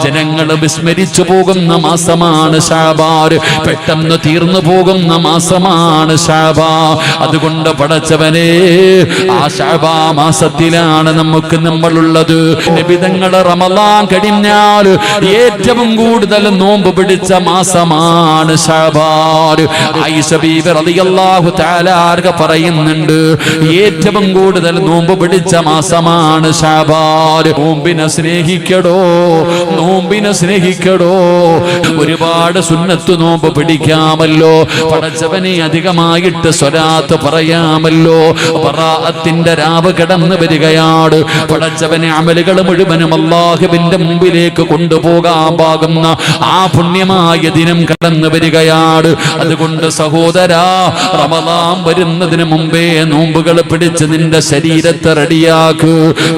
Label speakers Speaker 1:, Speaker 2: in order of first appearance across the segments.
Speaker 1: ജനങ്ങൾ വിസ്മരിച്ചു പോകുന്ന മാസമാണ് ശഅബാൻ. പെട്ടെന്ന് തീർന്നു പോകുന്ന മാസമാണ് ശഅബാൻ. അതുകൊണ്ട് പടച്ചവനെ, ആ ശഅബാൻ മാസത്തിലാണ് നമ്മളുള്ളത്. നബി തങ്ങൾ റമളാൻ കഴിഞ്ഞാൽ ഏറ്റവും കൂടുതൽ നോമ്പ് പിടിച്ച മാസമാണ് ശഅബാൻ. ആയിഷ ബീബി റളിയല്ലാഹു തആല പറയുന്നുണ്ട്, ഏറ്റവും കൂടുതൽ നോമ്പ് പിടിച്ച മാസമാണ് ശഅബാൻ. നോമ്പിനെ സ്നേഹിക്കടോ, നോമ്പിനെ സ്നേഹിക്കടോ. ഒരുപാട് സുന്നത്ത് നോമ്പ് പിടിക്കാമല്ലോ. പടച്ചവനെ അധികമായിട്ട് സ്വലാത്ത് പറയാമല്ലോ. ബറാഅത്തിന്റെ രാവ് കടന്നു വരികയാണ്. പടച്ചവനെ അമലുകൾ മുഴുവനും അല്ലാഹുവിന്റെ മുമ്പിലേക്ക് കൊണ്ടുപോകാൻ പാകുന്ന ആ പുണ്യമായ ദിനം കടന്നു വരികയാണ്. അതുകൊണ്ട് സഹോദരാ, റമളാൻ വരുന്നതിന് മുമ്പേ നോമ്പുകൾ പിടിച്ച് നിന്റെ ശരീരത്തെ റെഡിയാക്ക്,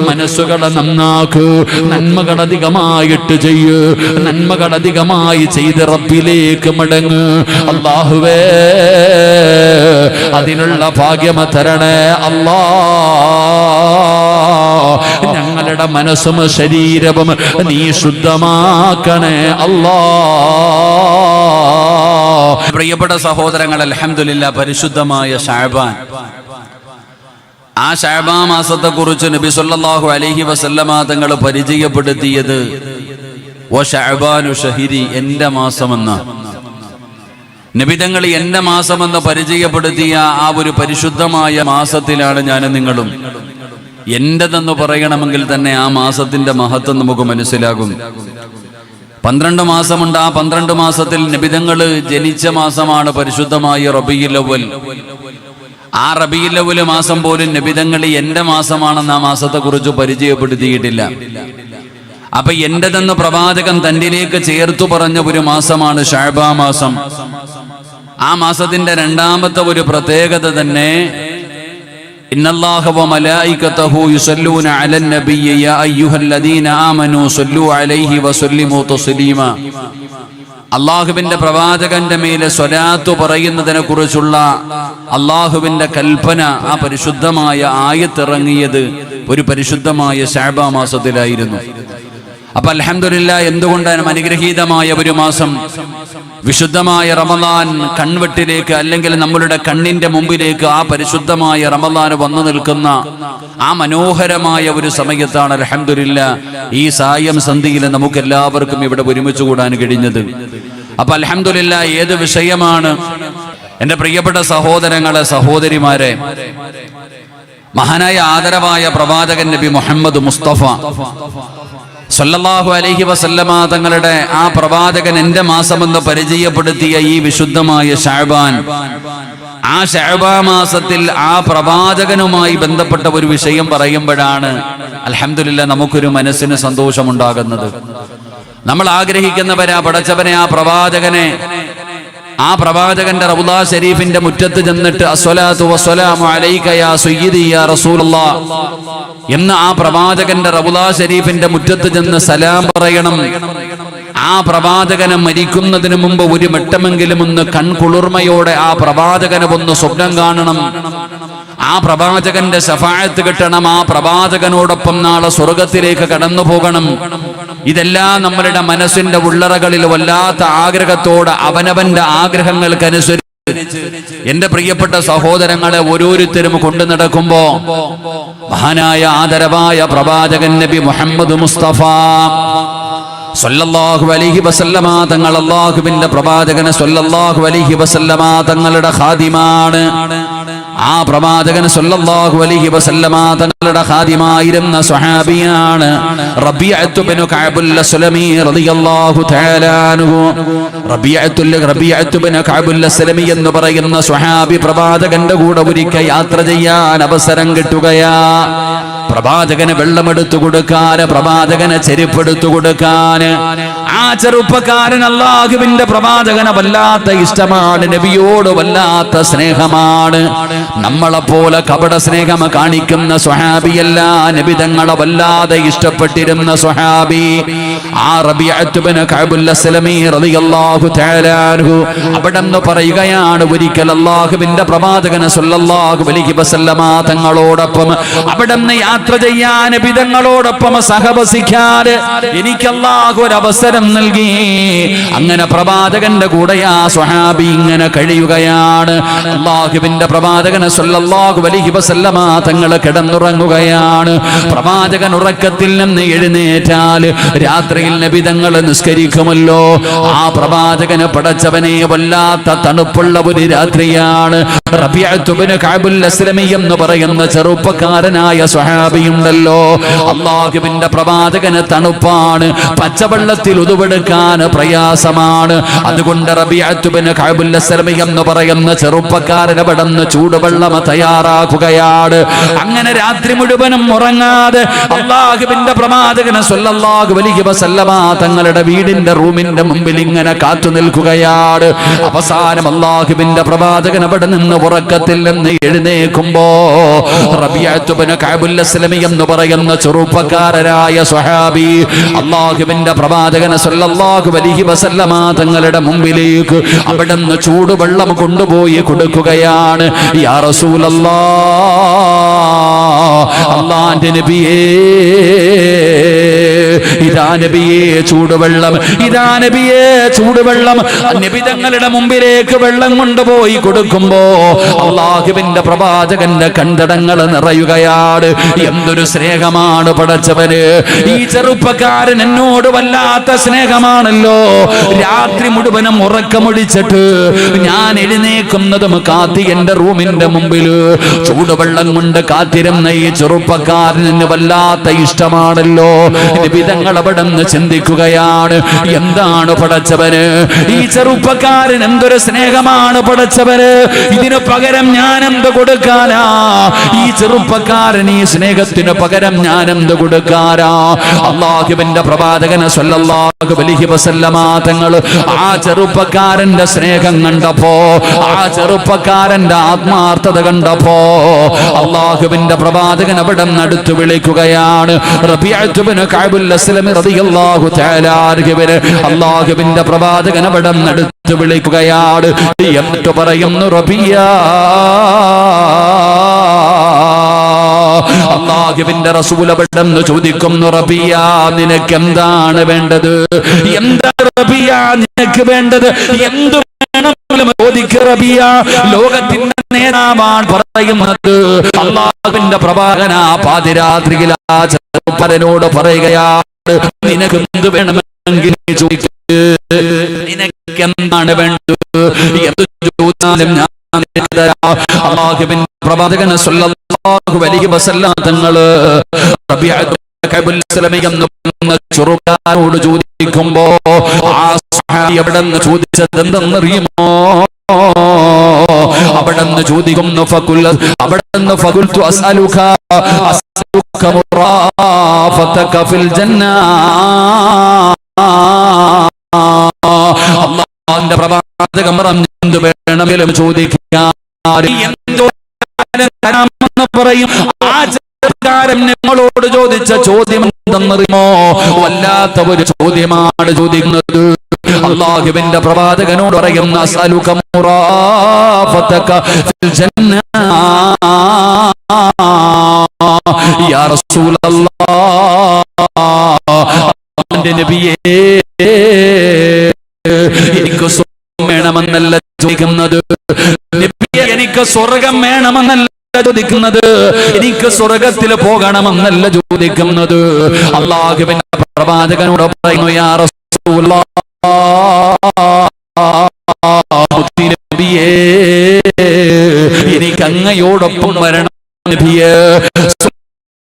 Speaker 1: മനസ്സുകളെ നന്നാക്ക്, നന്മകൾ അധികമായിട്ട് ചെയ്യ്, നന്മകൾ അധികമായി ചെയ്ത് റബ്ബിലേക്ക് മടങ്ങ്. അല്ലാഹുവേ, അതിനുള്ള ഭാഗ്യം തരണേ അല്ലാ. ഞങ്ങളുടെ മനസ്സും ശരീരവും നീ ശുദ്ധമാക്കണേ അല്ലാ.
Speaker 2: പ്രിയപ്പെട്ട സഹോദരങ്ങൾ, അൽഹംദുലില്ലാഹ്, പരിശുദ്ധമായ ശഅബാൻ, ആ ശഅബാൻ മാസത്തെ കുറിച്ച് നബി സല്ലല്ലാഹു അലൈഹി വസല്ലമ തങ്ങൾ പരിചയപ്പെടുത്തിയത് വശഅബാനു ഷഹരി, എന്റെ മാസമെന്ന്. നബി തങ്ങൾ എന്റെ മാസമെന്ന് പരിചയപ്പെടുത്തിയ ആ ഒരു പരിശുദ്ധമായ മാസത്തിലാണ് ഞാനും നിങ്ങളും. എന്റെതെന്ന് പറയണമെങ്കിൽ തന്നെ ആ മാസത്തിന്റെ മഹത്വം നമുക്ക് മനസ്സിലാകും. 12 മാസമുണ്ട്. ആ 12 മാസത്തിൽ നബിതങ്ങൾ ജനിച്ച മാസമാണ് പരിശുദ്ധമായ റബീഉൽ അവ്വൽ. ആ റബീഉൽ അവ്വൽ മാസം പോലും നബിതങ്ങൾ എന്റെ മാസമാണെന്ന് ആ മാസത്തെ കുറിച്ച് പരിചയപ്പെടുത്തിയിട്ടില്ല. അപ്പൊ എന്റെതെന്ന് പ്രവാചകൻ തന്നിലേക്ക് ചേർത്തു പറഞ്ഞ ഒരു മാസമാണ് ശഅബാൻ മാസം. ആ മാസത്തിന്റെ രണ്ടാമത്തെ ഒരു പ്രത്യേകത തന്നെ, ഇന്നല്ലാഹ വ മലായികതഹു യുസല്ലൂന അലൻ നബിയ്യ യാ അയ്യുഹല്ലദീന ആമനൂ സല്ലു അലൈഹി വസല്ലിമു തസ്ലീമ. അല്ലാഹുവിന്റെ പ്രവാചകന്റെ മേലെ സ്വലാത്ത് പറയുന്നതിനെ കുറിച്ചുള്ള അല്ലാഹുവിന്റെ കൽപ്പന, ആ പരിശുദ്ധമായ ആയത്തിറങ്ങിയത് ഒരു പരിശുദ്ധമായ ശഅബാൻ മാസത്തിലായിരുന്നു. അപ്പൊ അൽഹംദുലില്ലാഹ്, എന്തുകൊണ്ടാണ് അനുഗ്രഹീതമായ ഒരു മാസം, വിശുദ്ധമായ റമളാൻ കൺവെട്ടിലേക്ക്, അല്ലെങ്കിൽ നമ്മളുടെ കണ്ണിന്റെ മുമ്പിലേക്ക് ആ പരിശുദ്ധമായ റമളാൻ വന്നു നിൽക്കുന്ന ആ മനോഹരമായ ഒരു സമയത്താണ് അൽഹംദുലില്ലാഹ് ഈ സായം സന്ധിയിൽ നമുക്ക് എല്ലാവർക്കും ഇവിടെ ഒരുമിച്ച് കൂടാൻ കഴിഞ്ഞത്. അപ്പൊ അൽഹംദുലില്ലാഹ്, ഏത് വിഷയമാണ് എന്റെ പ്രിയപ്പെട്ട സഹോദരങ്ങളെ, സഹോദരിമാരെ, മഹാനായ ആദരവായ പ്രവാചകൻ നബി മുഹമ്മദ് മുസ്തഫ സല്ലല്ലാഹു അലൈഹി വസല്ലമ തങ്ങളുടെ ആ പ്രവാചകൻ എന്റെ മാസമെന്ന് പരിചയപ്പെടുത്തിയ ഈ വിശുദ്ധമായ ശഅബാൻ, ആ ശഅബാൻ മാസത്തിൽ ആ പ്രവാചകനുമായി ബന്ധപ്പെട്ട ഒരു വിഷയം പറയുമ്പോഴാണ് അൽഹംദുലില്ലാഹ് നമുക്കൊരു മനസ്സിന് സന്തോഷമുണ്ടാകുന്നത്. നമ്മൾ ആഗ്രഹിക്കുന്നവരാ പടച്ചവനെ, ആ പ്രവാചകന്റെ റൗളാ ശരീഫിന്റെ മുറ്റത്ത് ചെന്നിട്ട് അസ്സലാത്തു വസ്സലാമു അലൈക യാ സയ്യിദി യാ റസൂലല്ലാഹ് എന്ന് ആ പ്രവാചകന്റെ റൗളാ ശരീഫിന്റെ മുറ്റത്ത് ചെന്ന് സലാം പറയണം. ആ പ്രവാചകനെ മരിക്കുന്നതിന് മുമ്പ് ഒരു വട്ടമെങ്കിലും ഒന്ന് കൺകുളിർമയോടെ ആ പ്രവാചകനെ ഒന്ന് സ്വപ്നം കാണണം. ആ പ്രവാചകന്റെ ശഫാഅത്ത് കിട്ടണം. ആ പ്രവാചകനോടൊപ്പം നാളെ സ്വർഗത്തിലേക്ക് കടന്നു പോകണം. ഇതെല്ലാം നമ്മളുടെ മനസ്സിന്റെ ഉള്ളറകളിൽ വല്ലാത്ത ആഗ്രഹത്തോടെ അവനവന്റെ ആഗ്രഹങ്ങൾക്കനുസരിച്ച് എന്റെ പ്രിയപ്പെട്ട സഹോദരങ്ങളെ ഓരോരുത്തരും കൊണ്ടു നടക്കുമ്പോ മഹാനായ ആദരവായ പ്രവാചകൻ നബി മുഹമ്മദ് മുസ്തഫ സല്ലല്ലാഹു അലൈഹി വസല്ലമ തങ്ങൾ അല്ലാഹുവിന്റെ പ്രവാചകൻ സല്ലല്ലാഹു അലൈഹി വസല്ലമ തങ്ങളുടെ ഖാദിമാണ്. ആ പ്രവാചകൻ സല്ലല്ലാഹു അലൈഹി വസല്ലമ തങ്ങളുടെ ഖാദിമായിരുന്ന സ്വഹാബിയാണ് റബീഅത്തു ഇബ്നു കഅബുൽ അസ്ലമി റളിയല്ലാഹു തആല അൻഹു. റബീഅത്തു ഇബ്നു കഅബുൽ അസ്ലമി എന്ന് പറയുന്ന സ്വഹാബി പ്രവാചകന്റെ കൂടെ ഒരിക്കൽ യാത്ര ചെയ്യാൻ അവസരം കിട്ടുകയാ. പ്രവാചകന് വെള്ളമെടുത്തു കൊടുക്കാൻ, പ്രവാചകന് ചെരുപ്പെടുത്തു കൊടുക്കാൻ. ആ ചെറുപ്പക്കാരൻ അല്ലാഹുവിന്റെ പ്രവാചകനെ വല്ലാത്ത ഇഷ്ടമാണ്, നബിയോട് വല്ലാത്ത സ്നേഹമാണ്. നമ്മളെപ്പോലെ കപട സ്നേഹം കാണിക്കുന്ന സ്വഹാബിയല്ല, നബി തങ്ങളെ വല്ലാതെ ഇഷ്ടപ്പെട്ടിരുന്ന സ്വഹാബി ആ റബീഅത്തു ഇബ്നു കഅബുൽ അസ്ലമി റളിയല്ലാഹു തആല അൻഹു. അവിടെന്ന് പറയുകയാണ്, ഒരിക്കൽ അല്ലാഹുവിന്റെ പ്രവാചകൻ സല്ലല്ലാഹു അലൈഹി വസല്ലമ തങ്ങളോടൊപ്പം അവിടെന്ന് യാത്ര
Speaker 1: യാത്ര ചെയ്യാൻ നബിതങ്ങളോടൊപ്പം സഹവസിക്കാൻ എനിക്ക് അല്ലാഹു ഒരു അവസരം നൽകി. അങ്ങനെ പ്രവാചകന്റെ കൂടെ ആ സ്വഹാബി ഇങ്ങനെ കഴിയുകയാണ്. അല്ലാഹുവിന്റെ പ്രവാചകൻ സല്ലല്ലാഹു അലൈഹി വസല്ലമ തങ്ങൾ കിടന്നുറങ്ങുകയാണ്. പ്രവാചകൻ ഉറക്കത്തിൽ നിന്ന് എഴുന്നേറ്റാൽ രാത്രിയിൽ നബിതങ്ങൾ നിസ്കരിക്കുമല്ലോ. ആ പ്രവാചകന് പടച്ചവനെ വല്ലാത്ത തണുപ്പുള്ള ഒരു രാത്രിയാണ്. റബീഅത്ത് ഇബ്നു കഅബുൽ അസ്ലമി എന്ന് പറയുന്ന ചെറുപ്പക്കാരനായ സ്വഹാബിയുണ്ടല്ലോ, അല്ലാഹുവിന്റെ പ്രവാചകന് തണുപ്പാണ്, പച്ചവെള്ളത്തിൽ ഉതുവെടുക്കാൻ പ്രയാസമാണ്. അതുകൊണ്ട് റബീഅത്ത് ഇബ്നു കഅബുൽ അസ്ലമി എന്ന് പറയുന്ന ചെറുപ്പക്കാരൻ അവിടുന്ന് ചൂടുവെള്ളം തയ്യാറാക്കുകയാണ്. അങ്ങനെ രാത്രി മുഴുവനും ഉറങ്ങാതെ അല്ലാഹുവിന്റെ പ്രവാചകൻ സ്വല്ലല്ലാഹു അലൈഹി വസല്ലമ തങ്ങളുടെ വീടിന്റെ റൂമിന്റെ മുമ്പിൽ ഇങ്ങനെ കാത്തു നിൽക്കുകയാണ്. അവസാനം അല്ലാഹുവിന്റെ പ്രവാചകൻ അവിടെ നിന്ന് ഉറക്കത്തിൽ നിന്ന് എഴുന്നേൽക്കുമ്പോ റബീഅത്ത് ഇബ്നു കഅബുൽ അസ്ലമി എന്ന് പറയുന്ന ചെറുപ്പക്കാരനായ സ്വഹാബി അല്ലാഹുവിന്റെ പ്രവാചകൻ സ്വല്ലല്ലാഹു അലൈഹി വസല്ലമ തങ്ങളുടെ മുമ്പിലേക്ക് അവിടുന്ന് ചൂടുവെള്ളം കൊണ്ടുപോയി കൊടുക്കുകയാണ്. യാ റസൂലല്ലാഹ്, അല്ലാഹുവിന്റെ നബിയേ, ഇതാ നബിയേ ചൂടുവെള്ളം, ഇതാ നബിയേ ചൂടുവെള്ളം. നബി തങ്ങളുടെ മുമ്പിലേക്ക് വെള്ളം കൊണ്ടുപോയി കൊടുക്കുമ്പോ അല്ലാഹുവിന്റെ പ്രവാചകന്റെ കണ്ടടങ്ങൾ നിറയുകയാണ്. എന്തൊരു സ്നേഹമാണ് പടച്ചവന്! ഈ ചെറുപ്പക്കാരൻ എന്നോട് വല്ലാത്ത സ്നേഹമാണല്ലോ. രാത്രി മുഴുവനും ഉറക്കമൊഴിച്ചിട്ട് ഞാൻ എഴുന്നേക്കുന്നതും കാത്തി എന്റെ റൂമിന്റെ മുമ്പിൽ ചൂടുവെള്ളം കൊണ്ട് കാത്തിരുന്ന ഈ ചെറുപ്പക്കാരന് വല്ലാത്ത ഇഷ്ടമാണല്ലോ. നിബിധങ്ങൾ അവിടെ നിന്ന് ചിന്തിക്കുകയാണ്, എന്താണ് പടച്ചവന് ഈ ചെറുപ്പക്കാരൻ, എന്തൊരു സ്നേഹമാണ് പടച്ചവന്! ഇതിനു പകരം ഞാൻ എന്ത് കൊടുക്കാനാ? ഈ ചെറുപ്പക്കാരൻ ഈ സ്നേഹത്തിന് പകരം ഞാൻ എന്ത് കൊടുക്കാനാ? അല്ലാഹുവിന്റെ പ്രവാചകൻ സ്വല്ലല്ലാഹു അലൈഹി വസല്ലമ തങ്ങൾ ആ ചെറുപ്പക്കാരന്റെ സ്നേഹം കണ്ടപ്പോ, ആ ചെറുപ്പക്കാരന്റെ ആത്മാർത്ഥത കണ്ടപ്പോ അല്ലാഹുവിന്റെ പ്രവാചകൻ അവിടെ അടുത്ത് വിളിക്കുകയാണ്. റബീഅത്ത് ഇബ്നു കഅബുൽ അസ്ലമി റളിയല്ലാഹു തആല അൻഹുവിനെ അല്ലാഹുവിന്റെ പ്രവാചകൻ അവിടെ അടുത്ത് വിളിക്കുകയാണ്. എന്നിട്ട് പറയുന്നു, റബീഅ, അല്ലാഹുവിന്റെ റസൂൽ അവിടെന്ന് ചോദിക്കുന്നു, റബീഅ നിനക്ക് എന്താണ് വേണ്ടത്? എന്താ റബീഅ നിനക്ക് വേണ്ടത്? എന്തു വേണം ചോദിക്ക് റബീഅ. ലോകത്തിന്റെ നേതാവാൻ പറയുന്നത് അല്ലാഹുവിന്റെ പ്രവാചകൻ പാതിരാത്രിയിൽ ആ ചെറുപ്പനോട് പറയുകയാണ്, നിനക്ക് എന്ത് വേണമെങ്കിൽ ചോദിക്ക്, നിനക്ക് എന്താണ് വേണ്ടത്? എന്ത് ചോദിച്ചാലും ഞാൻ അല്ലാഹുവിന്റെ പ്രവാചകൻ സ്വല്ലല്ലാഹു അലൈഹി വസല്ലം തങ്ങള് റബീഅത്ത് കഅബുൽ അസ്ലമി എന്ന് പറയുന്ന ചെറുപ്പക്കാരനോട് ചോദിക്കുമ്പോ ആ സ്വഹാബി അവിടെന്ന് ചോദിച്ചത് എന്തെന്നറിയുമോ? അവിടെന്ന് ചോദിക്കുന്നു, അവിടെന്ന് ഫഖുൽതു അസ്അലുക മുറാഫതക ഫിൽ ജന്ന. അല്ലാഹുവിന്റെ പ്രവാചകൻ പറഞ്ഞു, എന്ത് വേണമെങ്കിലും ചോദിക്കാൻ തരാമെന്ന് പറയും. ആ ചെറുപ്പക്കാരൻ ഞങ്ങളോട് ചോദിച്ച ചോദ്യം എന്തെന്നറിയുമോ? വല്ലാത്ത ഒരു ചോദ്യമാണ് ചോദിക്കുന്നത്. അല്ലാഹുവിന്റെ പ്രവാചകനോട് പറയുന്ന, അസ്അലുക മുറാഫതക ഫിൽ ജന്ന യാ റസൂലല്ലാഹ്, നബിയേ എനിക്ക് സ്വർഗ്ഗം വേണമെന്നല്ല ചോദിക്കുന്നത്, നബിയേ എനിക്ക് സ്വർഗ്ഗം വേണമെന്നല്ല ചോദിക്കുന്നത്, എനിക്ക് സ്വർഗ്ഗത്തിൽ പോകണമെന്നല്ല ചോദിക്കുന്നത്. അല്ലാഹുവിന്റെ പ്രവാചകനോട് പറയുന്നു, യാ റസൂലല്ലാഹ്, നബിയേ എനിക്ക് അങ്ങയോടൊപ്പം വരണം നബിയേ,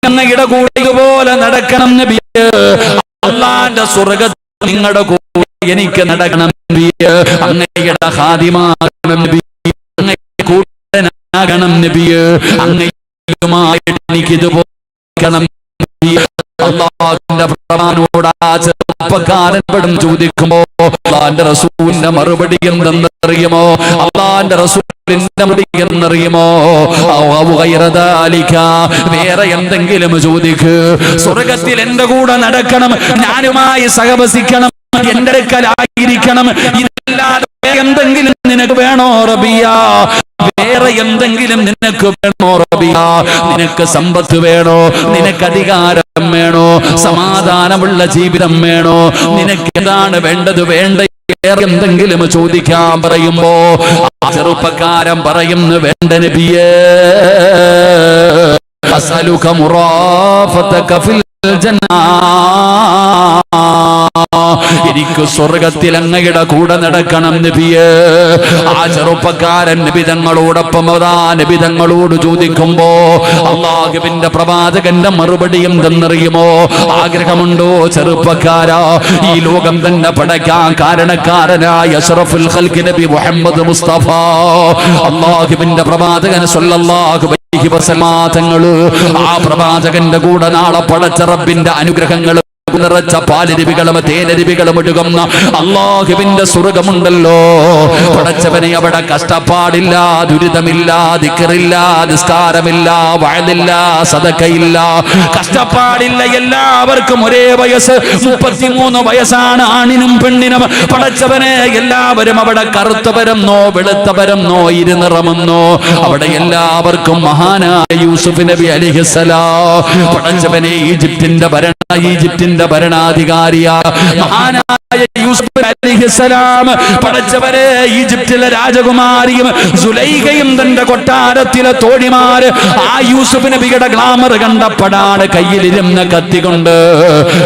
Speaker 1: അങ്ങയുടെ കൂടെ പോലെ നടക്കണം നബിയേ, അല്ലാഹുവിന്റെ സ്വർഗ്ഗത്തിൽ നിങ്ങളുടെ കൂടെ എനിക്ക് നടക്കണം നബിയേ, അങ്ങയുടെ ഖാദിമാകണം നബിയേ, അങ്ങയുടെ കൂട്ടനാകണം നബിയേ, അങ്ങയുമായിട്ട് എനിക്കിതുപോലെ അല്ലാഹുവിന്റെ പ്രവാചകനോട് ആ ചെറുപ്പക്കാരൻ പെടും ചോദിക്കുമ്പോ അല്ലാഹുവിന്റെ റസൂലിന്റെ മറുപടി എന്തെന്നറിയുമോ? അല്ലാഹുവിന്റെ റസൂലിന്റെ മറുപടി എന്നറിയുമോ? വേറെ എന്തെങ്കിലും ചോദിക്ക്, സ്വർഗത്തിൽ എന്റെ കൂടെ നടക്കണം, ഞാനുമായി സഹവസിക്കണം, എന്റെ അടുക്കലായിരിക്കണം, ഇതല്ലാതെ എന്തെങ്കിലും നിനക്ക് വേണോ റബീഅ? വേറെ എന്തെങ്കിലും നിനക്ക് വേണോ റബ്ബിയ? നിനക്ക് സമ്പത്ത് വേണോ? നിനക്ക് അധികാരം വേണോ? സമാധാനമുള്ള ജീവിതം വേണോ? നിനക്ക് എന്താണ് വേണ്ടത്? വേണ്ട വേറെ എന്തെങ്കിലും ചോദിക്കാൻ പറയുമ്പോ ആ ചെറുപ്പക്കാരൻ പറയുന്നു, വേണ്ട നബിയേ, അസ്അലുക മുറാഫതക ഫിൽ ജന്ന, എനിക്ക് സ്വർഗത്തിൽ അങ്ങയുടെ കൂടെ നടക്കണം നബിയേ. ആ ചെറുപ്പക്കാരൻ നബിതങ്ങളോടൊപ്പം അതാ നബിതങ്ങളോട് ചോദിക്കുമ്പോ അല്ലാഹുവിന്റെ പ്രവാചകന്റെ മറുപടി എന്തെന്നറിയുമോ? ആഗ്രഹമുണ്ടോ ചെറുപ്പക്കാരാ? ഈ ലോകം തന്നെ പടയ്ക്കാൻ കാരണക്കാരനായ അഷ്റഫുൽ ഖൽഖ് നബി മുഹമ്മദ് മുസ്തഫ അല്ലാഹുവിന്റെ പ്രവാചകൻ സ്വല്ലല്ലാഹു അലൈഹി വസല്ലം തങ്ങള്, ആ പ്രവാചകന്റെ കൂടെ നാളെ പടച്ച റബ്ബിന്റെ അനുഗ്രഹങ്ങൾ നിറച്ച പാലരുവികളും തേനരുവികളും ഒഴുകുന്ന അല്ലാഹുവിന്റെ സ്വർഗമുണ്ടല്ലോ. പടച്ചവനെ, അവിടെ കഷ്ടപ്പാടില്ല, ദുരിതമില്ല, ദിക്റില്ല, നിസ്കാരമില്ല, വഅദില്ല, സദഖയില്ല, കഷ്ടപ്പാടില്ല. എല്ലാവർക്കും ഒരേ വയസ്സ്, 33 വയസ്സാണ് ആണിനും പെണ്ണിനും. പടച്ചവനെ, എല്ലാവരും അവിടെ കറുത്തവരെന്നോ വെളുത്തവരെന്നോ ഇരുനിറമെന്നോ, അവിടെ എല്ലാവർക്കും മഹാനായ യൂസുഫ് നബി അലൈഹിസ്സലാം പടച്ചവനെ ഈജിപ്തിന്റെ ഭരണാധികാരിയാ മഹാനായ യൂസുഫ് അലൈഹിസ്സലാം പടച്ചവരെ, ഈജിപ്തിലെ രാജകുമാരിയും സുലൈഖയും തന്റെ കൊട്ടാരത്തിലെ തോഴിമാര് ആ യൂസുഫ് നബിയുടെ ഗ്ലാമർ കണ്ടപ്പോഴാണ് കയ്യിലിരുന്ന കത്തി കൊണ്ട്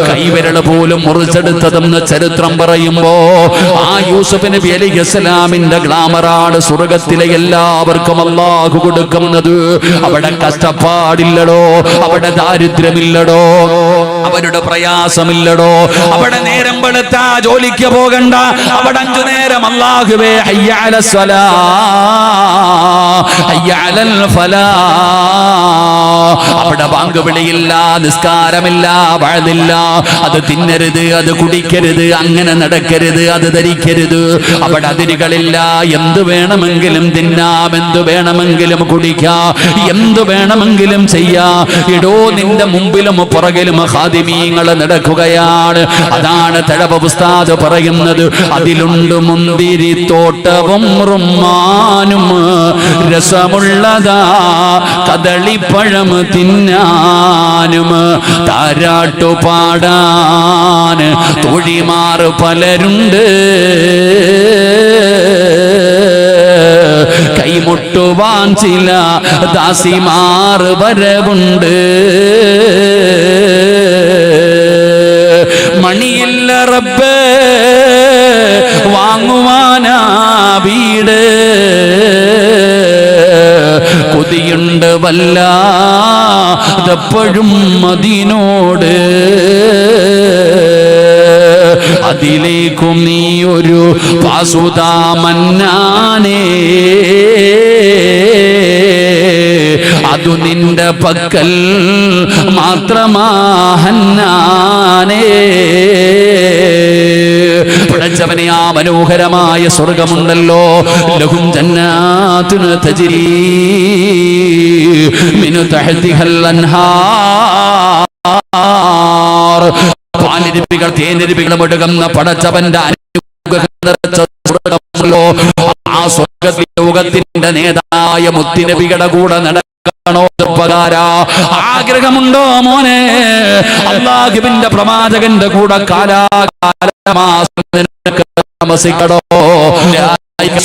Speaker 1: കൈവിരൽ പോലും മുറിച്ചെടുത്തതെന്ന് ചരിത്രം പറയുമ്പോ ആ യൂസുഫ് നബി അലൈഹിസ്സലാമിന്റെ ഗ്ലാമറാണ് സ്വർഗത്തിലെ എല്ലാവർക്കും അല്ലാഹു കൊടുക്കുന്നത്. അവിടെ കഷ്ടപ്പാടില്ലടോ, അവിടെ ദാരിദ്ര്യമില്ലടോ, അവരുടെ പ്രയാസമില്ലടോ, അവിടെ നേരം വെളുത്താ ജോലിക്ക് പോകണ്ട, അവിടെ 5 നേരം അല്ലാഹുവേ ഹയ്യ അലസ് സ്വലാ ഹയ്യ അലൽ ഫലാ, അവിടെ ബാങ്ക് വിളിയില്ല, നിസ്കാരമില്ല, വഅദില്ല, അത് തിന്നരുത്, അത് കുടിക്കരുത്, അങ്ങനെ നടക്കരുത്, അത് ധരിക്കരുത്, അവിടെ അതിരുകളില്ല. എന്ത് വേണമെങ്കിലും തിന്നാം, എന്ത് വേണമെങ്കിലും കുടിക്കാം, എന്ത് വേണമെങ്കിലും ചെയ്യാം. ഇടോ, നിന്റെ മുമ്പിലും പുറകിലും ഖാദിമീങ്ങൾ നടക്കുകയാണ്. അതാണ് തഴവ ഉസ്താദ് പറയുന്നത്, അതിലുണ്ട് മുന്തിരി തോട്ടവും റുമ്മാനും, രസമുള്ളതാ കദളിപ്പഴം തിന്നാനും, താരാട്ടു പാടാൻ തൊഴിമാർ പലരുണ്ട്, കൈമുട്ടുവാൻ ചില ദാസിമാർ വരവുണ്ട്, മണിയില്ല റബ്ബേ വാങ്ങുവാനാ വീട്, കൊതിയുണ്ട് വല്ലാതെപ്പോഴും അതിനോട്, അതിലേക്കും നീ ഒരു പാസുതാ മന്നാനേ, അതു നിന്റെ പക്കൽ മാത്രമാഹന്നാനേ. പടച്ചവനെ, ആ മനോഹരമായ സ്വർഗമുണ്ടല്ലോ, ലഹും ജന്നാത്തുൻ തജ്രീ മിൻ തഹ്തിഹൽ അൻഹാർ, പാലരുവികൾ തേനരുവികളും ഒഴുകുന്ന പടച്ചവന്റെ അനുഗ്രഹം നിറച്ച സ്വർഗമുണ്ടല്ലോ. ആ സ്വർഗത്തിൽ ലോകത്തിന്റെ നേതായ മുത്തുനബിയുടെ കൂടെ നടക്കണോ ചെറുപ്പക്കാരാ? ആഗ്രഹമുണ്ടോ മോനെ? അല്ലാഹുവിന്റെ പ്രവാചകന്റെ കൂടെ കാലാകാലമാസിക്കടോ?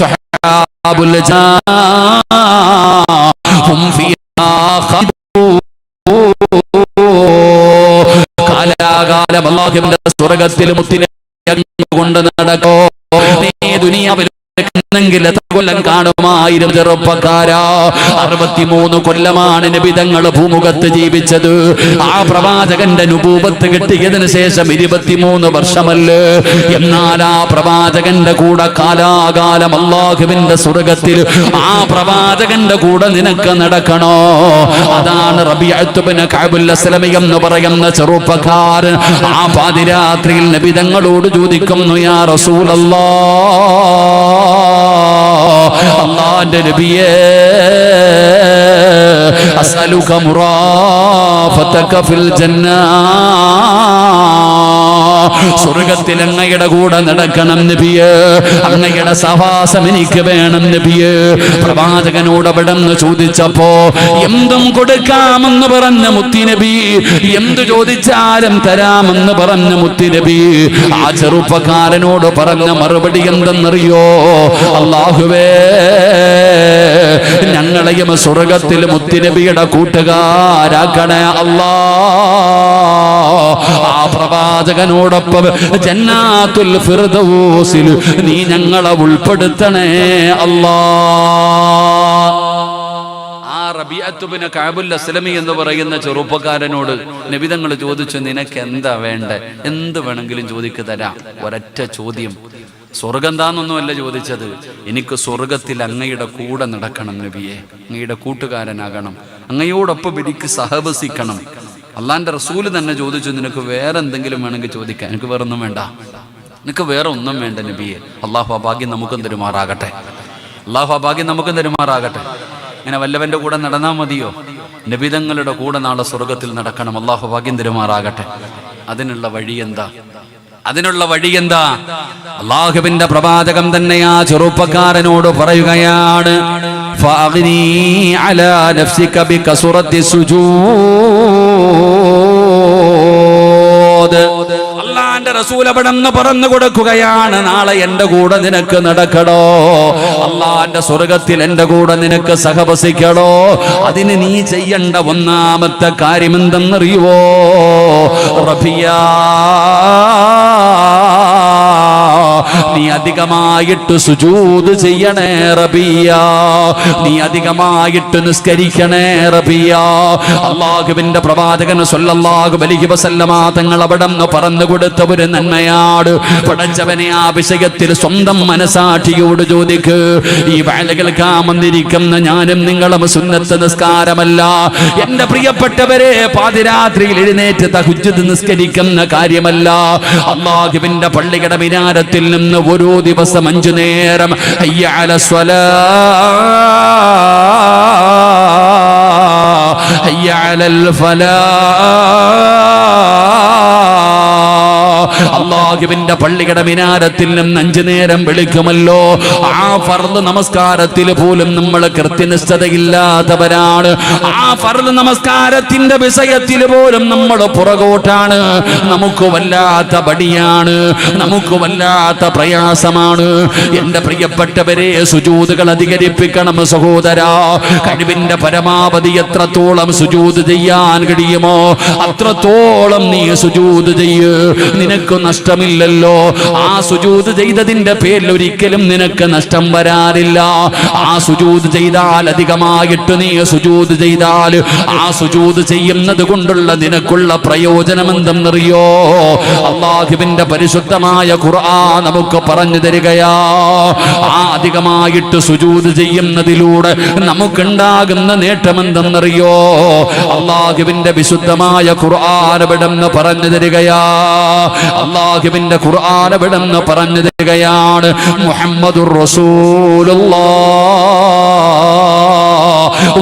Speaker 1: സ്വഹാബുൽ ജാഹും ഫീഹാ കാലാകാലം അല്ലാഹുവിന്റെ സ്വർഗത്തിൽ മുത്തുനബി കൊണ്ട് നടക്കോ? നീ ദുനിയാവിൽ കൊല്ലം കാണുമായിരുന്നു ചെറുപ്പക്കാരാ. 63 കൊല്ലമാണ് നബിതങ്ങൾ ഭൂമുഖത്ത് ജീവിച്ചത്. ആ പ്രവാചകന്റെ നുബൂവത്ത് കിട്ടിയതിനു ശേഷം 23 വർഷമല്ലേ. എന്നാൽ ആ പ്രവാചകന്റെ കൂടെ കാലാകാലം അല്ലാഹുവിന്റെ സ്വർഗത്തിൽ ആ പ്രവാചകന്റെ കൂടെ നിനക്ക് നടക്കണോ? അതാണ് റബീഅത്ത് ഇബ്നു കഅബുൽ അസ്ലമി എന്ന് പറയുന്ന ചെറുപ്പക്കാരൻ ആ പാതിരാത്രിയിൽ നബിതങ്ങളോട് ചോദിക്കുന്നു, യാ റസൂലല്ലാഹ്, അല്ലാഹുവിന്റെ നബിയേ, അസ്അലുക മുറാഫതക ഫിൽ ജന്ന, സ്വർഗത്തിൽ അങ്ങയുടെ കൂടെ നടക്കണം നബിയേ, അങ്ങയുടെ സഹവാസം എനിക്ക് വേണം നബിയേ. പ്രവാചകനോട് അവിടെന്ന് ചോദിച്ചപ്പോ എന്തും കൊടുക്കാമെന്ന് പറഞ്ഞ മുത്തുനബി, എന്തു ചോദിച്ചാലും തരാമെന്ന് പറഞ്ഞ മുത്തുനബി ആ ചെറുപ്പക്കാരനോട് പറഞ്ഞ മറുപടി എന്തെന്നറിയോ? അല്ലാഹുവേ, ഞങ്ങളെയും സ്വർഗത്തിൽ മുത്തുനബിയുടെ കൂട്ടുകാരാക്കണേ അല്ലാ. ആ പ്രവാചകനോടൊപ്പം ജന്നാത്തുൽ ഫിർദൗസിൽ നീ ഞങ്ങളെ ഉൾപ്പെടുത്തണേ അല്ലാ. റബീഅത്ത് ഇബ്നു കഅബുൽ അസ്ലമി എന്ന് പറയുന്ന ചെറുപ്പക്കാരനോട് നബി തങ്ങൾ ചോദിച്ചു, നിനക്ക് എന്താ വേണ്ടേ? എന്ത് വേണമെങ്കിലും ചോദിക്ക് തരാം. ഒരൊറ്റ ചോദ്യം, സ്വർഗം എന്താണെന്നൊന്നുമല്ല ചോദിച്ചത്, എനിക്ക് സ്വർഗത്തിൽ അങ്ങയുടെ കൂടെ നടക്കണം നബിയെ, അങ്ങയുടെ കൂട്ടുകാരനാകണം, അങ്ങയോടൊപ്പം എനിക്ക് സഹവസിക്കണം. അള്ളാന്റെ റസൂല് തന്നെ ചോദിച്ചു, നിനക്ക് വേറെ എന്തെങ്കിലും വേണമെങ്കിൽ ചോദിക്കാം, എനിക്ക് വേറെ ഒന്നും വേണ്ട, നിനക്ക് വേറെ ഒന്നും വേണ്ട നബിയെ. അള്ളാഹു ആ ഭാഗ്യം നമുക്കും തരുമാറാകട്ടെ, അള്ളാഹു ആ ഭാഗ്യം നമുക്കും തരുമാറാകട്ടെ. ഇങ്ങനെ വല്ലവന്റെ കൂടെ നടന്നാൽ മതിയോ? നബിതങ്ങളുടെ കൂടെ നാളെ സ്വർഗത്തിൽ നടക്കണം. അള്ളാഹു ഭാഗ്യം തരുമാറാകട്ടെ. അതിനുള്ള വഴി എന്താ? അതിനുള്ള വഴി എന്താ? അള്ളാഹുവിന്റെ പ്രവാചകം തന്നെ ആ ചെറുപ്പക്കാരനോട് പറയുകയാണ്, ഫഅഗ്നി അലാ നഫ്സിക ബികസ്റത്തി സുജൂദ്. അള്ളാന്റെ റസൂൽ അവിടെന്ന് പറഞ്ഞു കൊടുക്കുകയാണ്, നാളെ എന്റെ കൂടെ നിനക്ക് നടക്കണോ, അള്ളാന്റെ സ്വർഗത്തിൽ എന്റെ കൂടെ നിനക്ക് സഹവസിക്കണോ, അതിന് നീ ചെയ്യേണ്ട ഒന്നാമത്തെ കാര്യം എന്തെന്നറിയുവോ? റബിയാ, നീ അധികമായിട്ട് സുജൂദ് ചെയ്യണേ റബിയ, നീ അധികമായിട്ട് നിസ്കരിക്കണേ റബിയ. അല്ലാഹുവിന്റെ പ്രവാചകൻ സ്വല്ലല്ലാഹു അലൈഹി വസല്ലമ തങ്ങൾ അവിടെന്ന് പറഞ്ഞു കൊടുത്ത ഒരു നന്മയാണ്. പടച്ചവനെ, ആ വിഷയത്തിൽ സ്വന്തം മനസാക്ഷിയോട് ചോദിക്ക്. ഈ വാഴ കേൾക്കാൻ വന്നിരിക്കുന്ന ഞാനും നിങ്ങളും സുന്നത്ത് നിസ്കാരമല്ല, എന്റെ പ്രിയപ്പെട്ടവരെ, പാതിരാത്രിയിൽ എഴുന്നേറ്റ് തഹജ്ജുദ് നിസ്കരിക്കുന്ന കാര്യമല്ല. അല്ലാഹുവിന്റെ പള്ളിയുടെ മിനാരത്തിൽ നിന്ന് ഓരോ ദിവസം 5 നേരം ഹയ്യ അലൽ സ്വലാഹ്, ഹയ്യ അലൽ ഫലാഹ്, അല്ലാഹുവിന്റെ പള്ളിയുടെ മിനാരത്തിൽ നിന്ന് 5 നേരം വിളിക്കുമല്ലോ. ആ ഫർദ് നമസ്കാരത്തിൽ പോലും നമ്മൾ കൃത്യനിഷ്ഠതയില്ലാത്തവരാണ്. ആ ഫർദ് നമസ്കാരത്തിന്റെ വിഷയത്തിൽ പോലും നമ്മൾ പുറകോട്ടാണ്. നമുക്ക് വല്ലാത്ത ബടിയാണ്, നമുക്ക് വല്ലാത്ത പ്രയാസമാണ്. എന്റെ പ്രിയപ്പെട്ടവരെ, സുജൂദുകൾ അധികരിപ്പിക്കണം സഹോദരാ. കഴിവിന്റെ പരമാവധി എത്രത്തോളം സുജൂദ് ചെയ്യാൻ കഴിയുമോ അത്രത്തോളം നീ സുജൂദ് ചെയ്യ്, നിനക്ക് നഷ്ടമില്ലല്ലോ. ആ സുജൂദ് ചെയ്തതിന്റെ പേരിൽ ഒരിക്കലും നിനക്ക് നഷ്ടം വരാനില്ല. ആ സുജൂദ് ചെയ്താൽ, അധികമായിട്ട് നീ സുജൂദ് ചെയ്താൽ, ആ സുജൂദ് ചെയ്യുന്നത് കൊണ്ടുള്ള നിനക്കുള്ള പ്രയോജനം എന്തെന്നറിയോ? അല്ലാഹുവിന്റെ പരിശുദ്ധമായ ഖുർആൻ നമുക്ക് പറഞ്ഞു തരികയാ. ആ അധികമായിട്ട് സുജൂദ് ചെയ്യുന്നതിലൂടെ നമുക്കുണ്ടാകുന്ന നേട്ടം എന്തെന്നറിയോ? അല്ലാഹുവിന്റെ വിശുദ്ധമായ ഖുർആൻ ഇവിടെന്ന് പറഞ്ഞു തരികയാ. അല്ലാഹുവിന്റെ ഖുർആൻ ഇവിടെന്ന് പറഞ്ഞു തരികയാണ്, മുഹമ്മദുർ റസൂലുള്ളാഹ്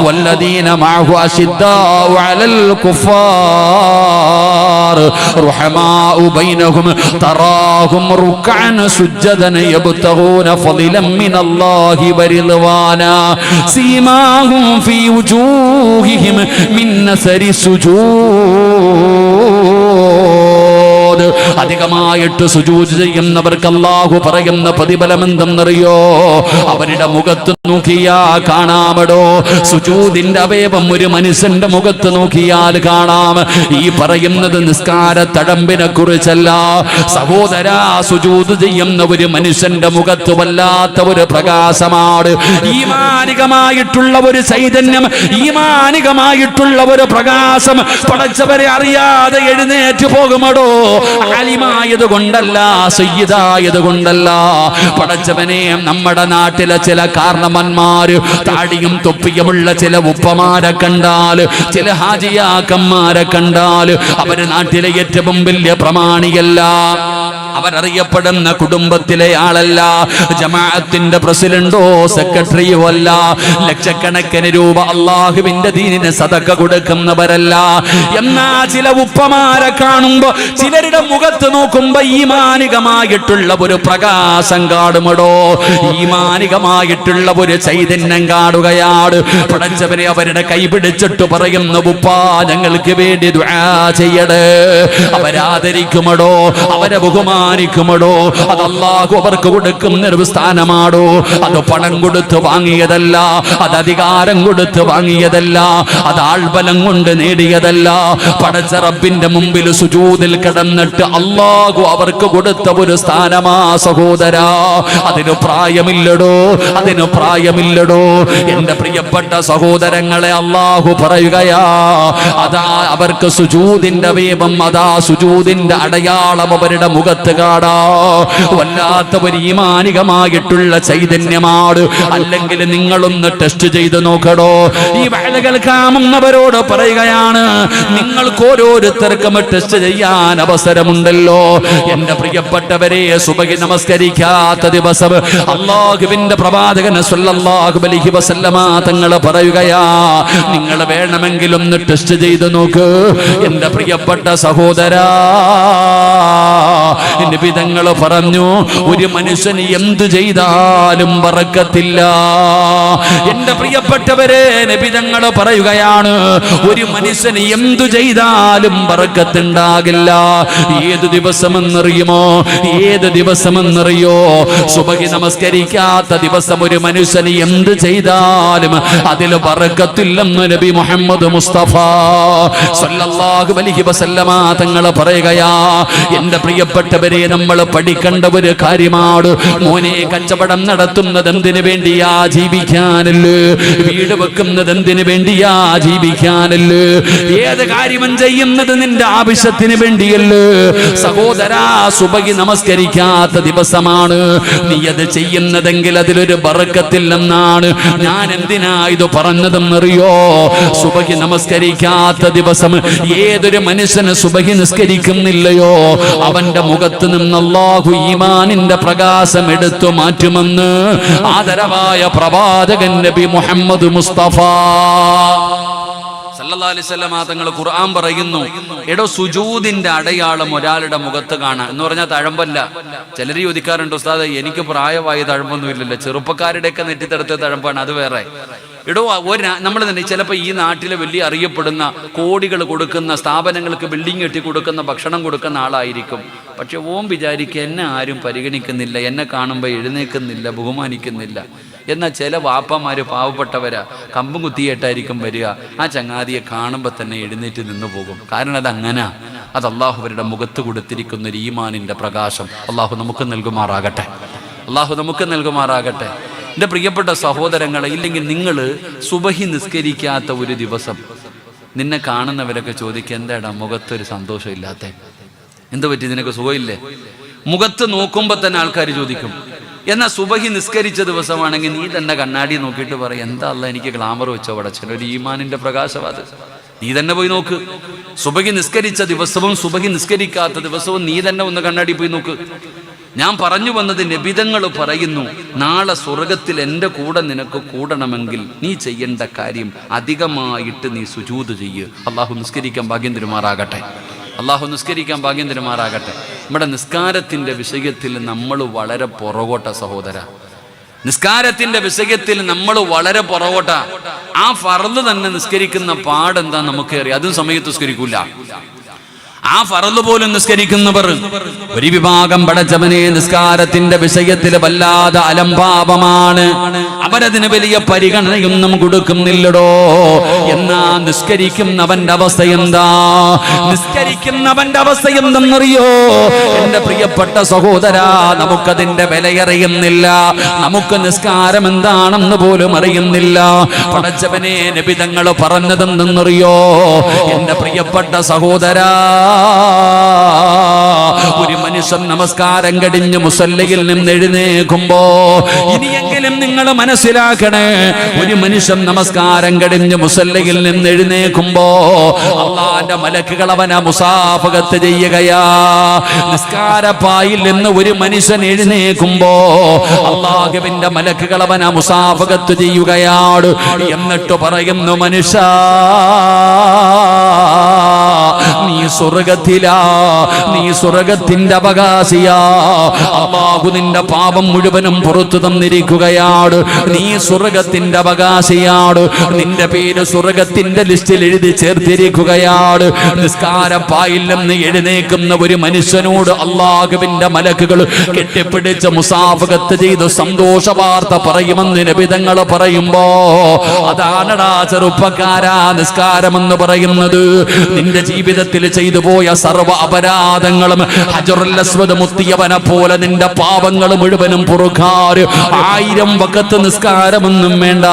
Speaker 1: വല്ലദീന മഅഹു അശിദ്ദാഉ അലൽ കുഫാർ റഹമാഉ ബൈനഹും തറാഹും റുക്അൻ സുജ്ജദൻ യബ്തഗൂന ഫളിലൻ മിനല്ലാഹി വറിദ്വാനാ സീമാഹും ഫീ വുജൂഹിഹിം മിൻ നസരി സുജൂദ്. അധികമായിട്ട് സുജൂദ് ചെയ്യുന്നവർക്ക് അല്ലാഹു പറയുന്ന പ്രതിഫലം എന്തെന്നറിയോ? അവരുടെ മുഖത്ത് നോക്കിയാ കാണാമടോ. സുജൂദിന്റെ അവയവം ഒരു മനുഷ്യന്റെ മുഖത്ത് നോക്കിയാൽ കാണാം. ഈ പറയുന്നത് നിസ്കാര തടമ്പിനെ കുറിച്ചല്ല സഹോദരാ. സുജൂദ് ചെയ്യുന്ന ഒരു മനുഷ്യന്റെ മുഖത്ത് വല്ലാത്ത ഒരു പ്രകാശമാണ്. ഈമാനികമായിട്ടുള്ള ഒരു ചൈതന്യം, ഈമാനികമായിട്ടുള്ള ഒരു പ്രകാശം പടച്ചവരെ അറിയാതെ എഴുന്നേറ്റ് പോകുമടോ. ആലിമായത് കൊണ്ടല്ല, സയ്യിദായത് കൊണ്ടല്ല. പടച്ചവനെ, നമ്മുടെ നാട്ടിലെ ചില കാരണവന്മാര് താടിയും തൊപ്പിയുമുള്ള ചില ഉപ്പമാരെ കണ്ടാൽ, ചില ഹാജിയാക്കന്മാരെ കണ്ടാൽ അവര് നാട്ടിലെ ഏറ്റവും വലിയ പ്രമാണിയല്ല. അവരറിയപ്പെടുന്ന കുടുംബത്തിലെ ആളല്ല, ജമാഅത്തിന്റെ പ്രസിഡന്റോ സെക്രട്ടറിയോ അല്ല, ലക്ഷക്കണക്കിന് രൂപ അള്ളാഹുവിന്റെ ദീനിന് സദഖ കൊടുക്കുന്നവരല്ല. എന്നാ ചില ഉപ്പമാരെ കാണുമ്പോ ചിലരുടെ മുഖത്ത് നോക്കുമ്പോ ഈമാനികമായിട്ടുള്ള ഒരു പ്രകാശം കാണുമടോ, ഈമാനികമായിട്ടുള്ള ഒരു ചൈതന്യം കാണുകയാണ്. പടച്ചവനെ അവരുടെ കൈ പിടിച്ചിട്ട് പറയുന്ന ഉപ്പാ ഞങ്ങൾക്ക് വേണ്ടി ദുആ ചെയ്യടേ. അവരാദരിക്കുമടോ, അവരെ ബഹുമാനിക്കുമടോ. അത് അല്ലാഹു അവർക്ക് കൊടുക്കുന്ന ഒരു സ്ഥാനമാണോ. അത് പണം കൊടുത്ത് വാങ്ങിയതല്ല, അത് അധികാരം കൊടുത്ത് വാങ്ങിയതല്ല, അത് ആൾബലം കൊണ്ട് നേടിയതല്ല. പടച്ച റബ്ബിന്റെ മുമ്പിൽ സുജൂദിൽ കിടന്നിട്ട് അല്ലാഹു അവർക്ക് കൊടുത്ത ഒരു സ്ഥാനമാ സഹോദരാ. അതിന് പ്രായമില്ലടോ, അതിന് പ്രായമില്ലടോ. എന്റെ പ്രിയപ്പെട്ട സഹോദരങ്ങളെ, അല്ലാഹു പറയുകയാ, അതാ അവർക്ക് സുജൂദിന്റെ വേപം, അതാ സുജൂദിന്റെ അടയാളം അവരുടെ മുഖത്ത് കാണാ. വല്ലാത്ത ഒരു ഈമാനികമായിട്ടുള്ള ചൈതന്യമാണ്. അല്ലെങ്കിൽ നിങ്ങളൊന്ന് ടെസ്റ്റ് ചെയ്ത് നോക്കടോ. ഈ വേലകൾ കാമുന്നവരോട് പറയുകയാണ്, നിങ്ങൾക്ക് ഓരോരുത്തർക്കും ടെസ്റ്റ് ചെയ്യാൻ അവസരമുണ്ടല്ലോ. എന്റെ പ്രിയപ്പെട്ടവരെ, സുബഹി നമസ്കരിക്കാത്ത ദിവസം അല്ലാഹുവിന്റെ പ്രവാചകൻ സ്വല്ലല്ലാഹു അലൈഹി വസല്ലമ തങ്ങൾ പറയുകയാ, നിങ്ങൾ വേണമെങ്കിൽ ഒന്ന് ടെസ്റ്റ് ചെയ്ത് നോക്ക്. എന്റെ പ്രിയപ്പെട്ട സഹോദരാ, നബി തങ്ങൾ പറഞ്ഞു, ഒരു മനുഷ്യന് എന്തു ചെയ്താലും ബറക്കത്തില്ല. എന്റെ പ്രിയപ്പെട്ടവരെ, നബി തങ്ങൾ പറയുകയാണ്, ഒരു മനുഷ്യന് എന്തു ചെയ്താലും ബറക്കത്തുണ്ടാകില്ല. ഏത് ദിവസമെന്നറിയുമോ? ഏത് ദിവസമെന്നറിയോ? സുബഹി നമസ്കരിക്കാത്ത ദിവസം ഒരു മനുഷ്യന് എന്ത് ചെയ്താലും അതിൽ ബറക്കത്തില്ലെന്ന് നബി മുഹമ്മദ് മുസ്തഫ സല്ലല്ലാഹു അലൈഹി വസല്ലമ തങ്ങൾ പറയുകയാ. എന്റെ പ്രിയപ്പെട്ടവരെ, നമ്മൾ പഠിക്കേണ്ട ഒരു കാര്യമാണ്. മോനെ, കച്ചവടം നടത്തുന്നത് എന്തിനു വേണ്ടിയാ? ജീവിക്കാനല്ലേ. വീട് വെക്കുന്നത് എന്തിനു വേണ്ടിയാ? ജീവിക്കാനല്ലേ. ഏത് കാര്യവും ചെയ്യുന്നത് നിന്റെ ആവശ്യത്തിന് വേണ്ടിയല്ലേ. സഹോദരാ, സുബഹി നമസ്കരിക്കാത്ത ദിവസമാണ് നീ അത് ചെയ്യുന്നതെങ്കിൽ അതിലൊരു ബറക്കത്തില്ലെന്നാണ്. ഞാൻ എന്തിനാ ഇത് പറഞ്ഞതെന്നറിയോ? സുബഹി നമസ്കരിക്കാത്ത ദിവസം ഏതൊരു മനുഷ്യന് സുബഹി നിസ്കരിക്കുന്നില്ലയോ, അവന്റെ മുഖത്ത് നിന്ന് അല്ലാഹു ഈമാനിന്റെ പ്രകാശം എടുത്തു മാറ്റുമെന്ന് ആദരവായ പ്രവാചകൻ നബി മുഹമ്മദ് മുസ്തഫ സല്ലല്ലാഹു അലൈഹി വസല്ലം തങ്ങൾ ഖുർആൻ പറയുന്നു, എടോ സുജൂദിന്റെ അടയാളം ഒരാളുടെ മുഖത്ത് കാണാം എന്ന് പറഞ്ഞാൽ തഴമ്പല്ല. ചിലർ ചോദിക്കാറുണ്ട്, ഉസ്താദ് എനിക്ക് പ്രായമായ തഴമ്പൊന്നും ഇല്ലല്ലോ, ചെറുപ്പക്കാരുടെയൊക്കെ നെറ്റിത്തടുത്ത തഴമ്പാണ്, അത് വേറെ. എടോ, നമ്മൾ തന്നെ ചിലപ്പോൾ ഈ നാട്ടിലെ വലിയ അറിയപ്പെടുന്ന കോടികൾ കൊടുക്കുന്ന സ്ഥാപനങ്ങൾക്ക് ബിൽഡിംഗ് കെട്ടി കൊടുക്കുന്ന ഭക്ഷണം കൊടുക്കുന്ന ആളായിരിക്കും. പക്ഷെ ഓം വിചാരിക്കുക, എന്നെ ആരും പരിഗണിക്കുന്നില്ല, എന്നെ കാണുമ്പോൾ എഴുന്നേക്കുന്നില്ല, ബഹുമാനിക്കുന്നില്ല. എന്നാൽ ചില വാപ്പമാര് പാവപ്പെട്ടവരാ, കമ്പും കുത്തിയേട്ടായിരിക്കും വരിക. ആ ചങ്ങാതിയെ കാണുമ്പോൾ തന്നെ എഴുന്നേറ്റ് നിന്നു പോകും. കാരണം അതങ്ങനെ, അത് അള്ളാഹുവരുടെ മുഖത്ത് കൊടുത്തിരിക്കുന്ന ഒരു ഈമാനിന്റെ പ്രകാശം. അള്ളാഹു നമുക്ക് നൽകുമാറാകട്ടെ, അള്ളാഹു നമുക്ക് നൽകുമാറാകട്ടെ. എൻ്റെ പ്രിയപ്പെട്ട സഹോദരങ്ങളെ, ഇല്ലെങ്കിൽ നിങ്ങൾ സുബഹി നിസ്കരിക്കാത്ത ഒരു ദിവസം നിന്നെ കാണുന്നവരൊക്കെ ചോദിക്കുക, എന്താടാ മുഖത്തൊരു സന്തോഷമില്ലാത്ത, എന്ത് പറ്റി, നിനക്ക് സുഖമില്ലേ? മുഖത്ത് നോക്കുമ്പോൾ തന്നെ ആൾക്കാർ ചോദിക്കും. എന്നാൽ സുബഹി നിസ്കരിച്ച ദിവസമാണെങ്കിൽ നീ തന്നെ കണ്ണാടി നോക്കിയിട്ട് പറയും, എന്താ അല്ല എനിക്ക് ഗ്ലാമർ വെച്ചോ പടച്ചൻ, ഒരു ഈമാനിന്റെ പ്രകാശം അത്. നീ തന്നെ പോയി നോക്ക്. സുബഹി നിസ്കരിച്ച ദിവസവും സുബഹി നിസ്കരിക്കാത്ത ദിവസവും നീ തന്നെ ഒന്ന് കണ്ണാടി പോയി നോക്ക്. ഞാൻ പറഞ്ഞു വന്നത്, നബിതങ്ങൾ പറയുന്നു, നാളെ സ്വർഗത്തിൽ എൻ്റെ കൂടെ നിനക്ക് കൂടണമെങ്കിൽ നീ ചെയ്യേണ്ട കാര്യം അധികമായിട്ട് നീ സുജൂദ് ചെയ്യ്. അള്ളാഹു നിസ്കരിക്കാൻ ഭാഗ്യം തരുമാറാകട്ടെ, അള്ളാഹു നിസ്കരിക്കാൻ ഭാഗ്യം തരുമാറാകട്ടെ. നമ്മുടെ നിസ്കാരത്തിൻ്റെ വിഷയത്തിൽ നമ്മൾ വളരെ പുറകോട്ട സഹോദര, നിസ്കാരത്തിന്റെ വിഷയത്തിൽ നമ്മൾ വളരെ പുറകോട്ട. ആ ഫർള് തന്നെ നിസ്കരിക്കുന്ന പാടെന്താ നമുക്കറിയാം, അതും സമയത്ത് നിസ്കരിക്കൂല. ആ ഫർള് പോലും നിസ്കരിക്കുന്നവർ ഒരു വിഭാഗം പടച്ചവനെ നിസ്കാരത്തിന്റെ വിഷയത്തിൽ വല്ലാതെ അലംഭാവമാണ്. അവരതിന് വലിയ പരിഗണനയൊന്നും കൊടുക്കുന്നില്ലടോ. എന്നാ നിസ്കരിക്കുന്നവന്റെ അവസ്ഥ എന്താ? നിസ്കരിക്കുന്നവന്റെ അവസ്ഥ എന്തെന്നറിയോ? എന്റെ പ്രിയപ്പെട്ട സഹോദരാ, നമുക്കതിന്റെ വിലയറിയുന്നില്ല. നമുക്ക് നിസ്കാരം എന്താണെന്ന് പോലും അറിയുന്നില്ല. പടച്ചവനെ നബിതങ്ങൾ പറഞ്ഞതെന്തെന്നറിയോ? എന്റെ പ്രിയപ്പെട്ട സഹോദരാ, ഒരു മനുഷ്യൻ നമസ്കാരം കഴിഞ്ഞ് മുസല്ലയിൽ നിന്ന് എഴുന്നേൽക്കുമ്പോ ഇനിയെങ്കിലും നിങ്ങൾ മനസ്സിലാക്കണേ, ഒരു മനുഷ്യൻ നമസ്കാരം കഴിഞ്ഞ് മുസല്ലയിൽ നിന്ന് എഴുന്നേൽക്കുമ്പോ അള്ളാന്റെ മലക്കുകൾ അവനെ മുസാഫഹത്ത് ചെയ്യുകയാ. നിസ്കാരപ്പായിൽ നിന്ന് ഒരു മനുഷ്യൻ എഴുന്നേൽക്കുമ്പോ അള്ളാഹുവിന്റെ മലക്കുകൾ അവനെ മുസാഫഹത്ത് ചെയ്യുകയാണ്. എന്നിട്ട് പറയുന്നു, മനുഷ്യ നീ സ്വർഗത്തിലാ, നീ സ്വർഗത്തിന്റെ അവകാശിയാ. അല്ലാഹു നിന്റെ പാപം മുഴുവനും പുറത്തു തന്നിരിക്കുകയാണ്. നീ സ്വർഗത്തിന്റെ അവകാശിയാണ്. നിന്റെ പേര് സ്വർഗത്തിന്റെ ലിസ്റ്റിൽ എഴുതി ചേർത്തിരിക്കുകയാണ്. നിസ്കാരപ്പായിൽ നിന്ന് എഴുന്നേൽക്കുന്ന ഒരു മനുഷ്യനോട് അല്ലാഹുവിന്റെ മലക്കുകൾ കെട്ടിപ്പിടിച്ച് മുസാഫഹത്ത് ചെയ്ത് സന്തോഷ വാർത്ത പറയുമെന്ന് നബിതങ്ങൾ പറയുമ്പോ, അതാണടാ ചെറുപ്പക്കാരാ നിസ്കാരമെന്ന് പറയുന്നത്. നിന്റെ ജീവിതത്തിൽ ചെയ്തു പോയ സർവ്വ അപരാധങ്ങളും ഹജറുൽ അസ്വദ് മുത്തിയവനെ പോലെ നിന്റെ പാപങ്ങൾ മുഴുവനും പൊറുക്കാൻ 1000 വഖത്ത് നിസ്കാരമൊന്നും വേണ്ട,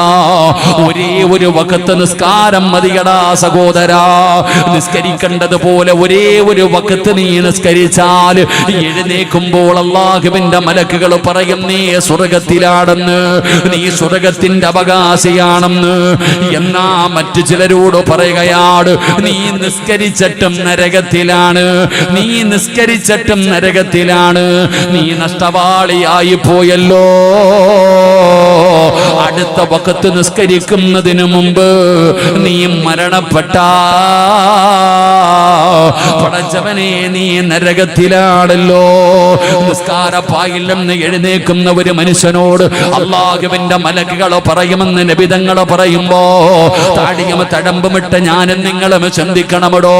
Speaker 1: ഒരേ ഒരു വഖത്ത് നിസ്കാരം മതിയടാ സഹോദരാ. നിസ്കരിക്കേണ്ടതുപോലെ ഒരേ ഒരു വഖത്ത് നീ നിസ്കരിച്ചാൽ എഴുന്നേൽക്കുമ്പോൾ അല്ലാഹുവിന്റെ മലക്കുകൾ പറയും, നീ സ്വർഗത്തിലാണെന്ന്, നീ സ്വർഗത്തിന്റെ അവകാശിയാണെന്ന്. എന്നാ മറ്റു ചിലരോട് പറയുകയാണ്, നീ നിസ്കരിച്ചിട്ടും നരകത്തിലാണ്, നീ നിസ്കരിച്ചിട്ടും നരകത്തിലാണ്, നീ നഷ്ടവാളിയായി പോയല്ലോ. അടുത്ത വഖത്ത് നിസ്കരിക്കുന്നതിന് മുമ്പ് നീ മരണപ്പെട്ട പടച്ചവനെ, നീ നരകത്തിലാണല്ലോ. നിസ്കാരപ്പായിൽ നിന്ന് എഴുന്നേൽക്കുന്ന ഒരു മനുഷ്യനോട് അല്ലാഹുവിന്റെ മലക്കുകൾ പറയുമെന്ന് നബിതങ്ങൾ പറയുമ്പോ താടിയും തടമ്പുമിട്ട് ഞാനും നിങ്ങളും ചിന്തിക്കണമടോ.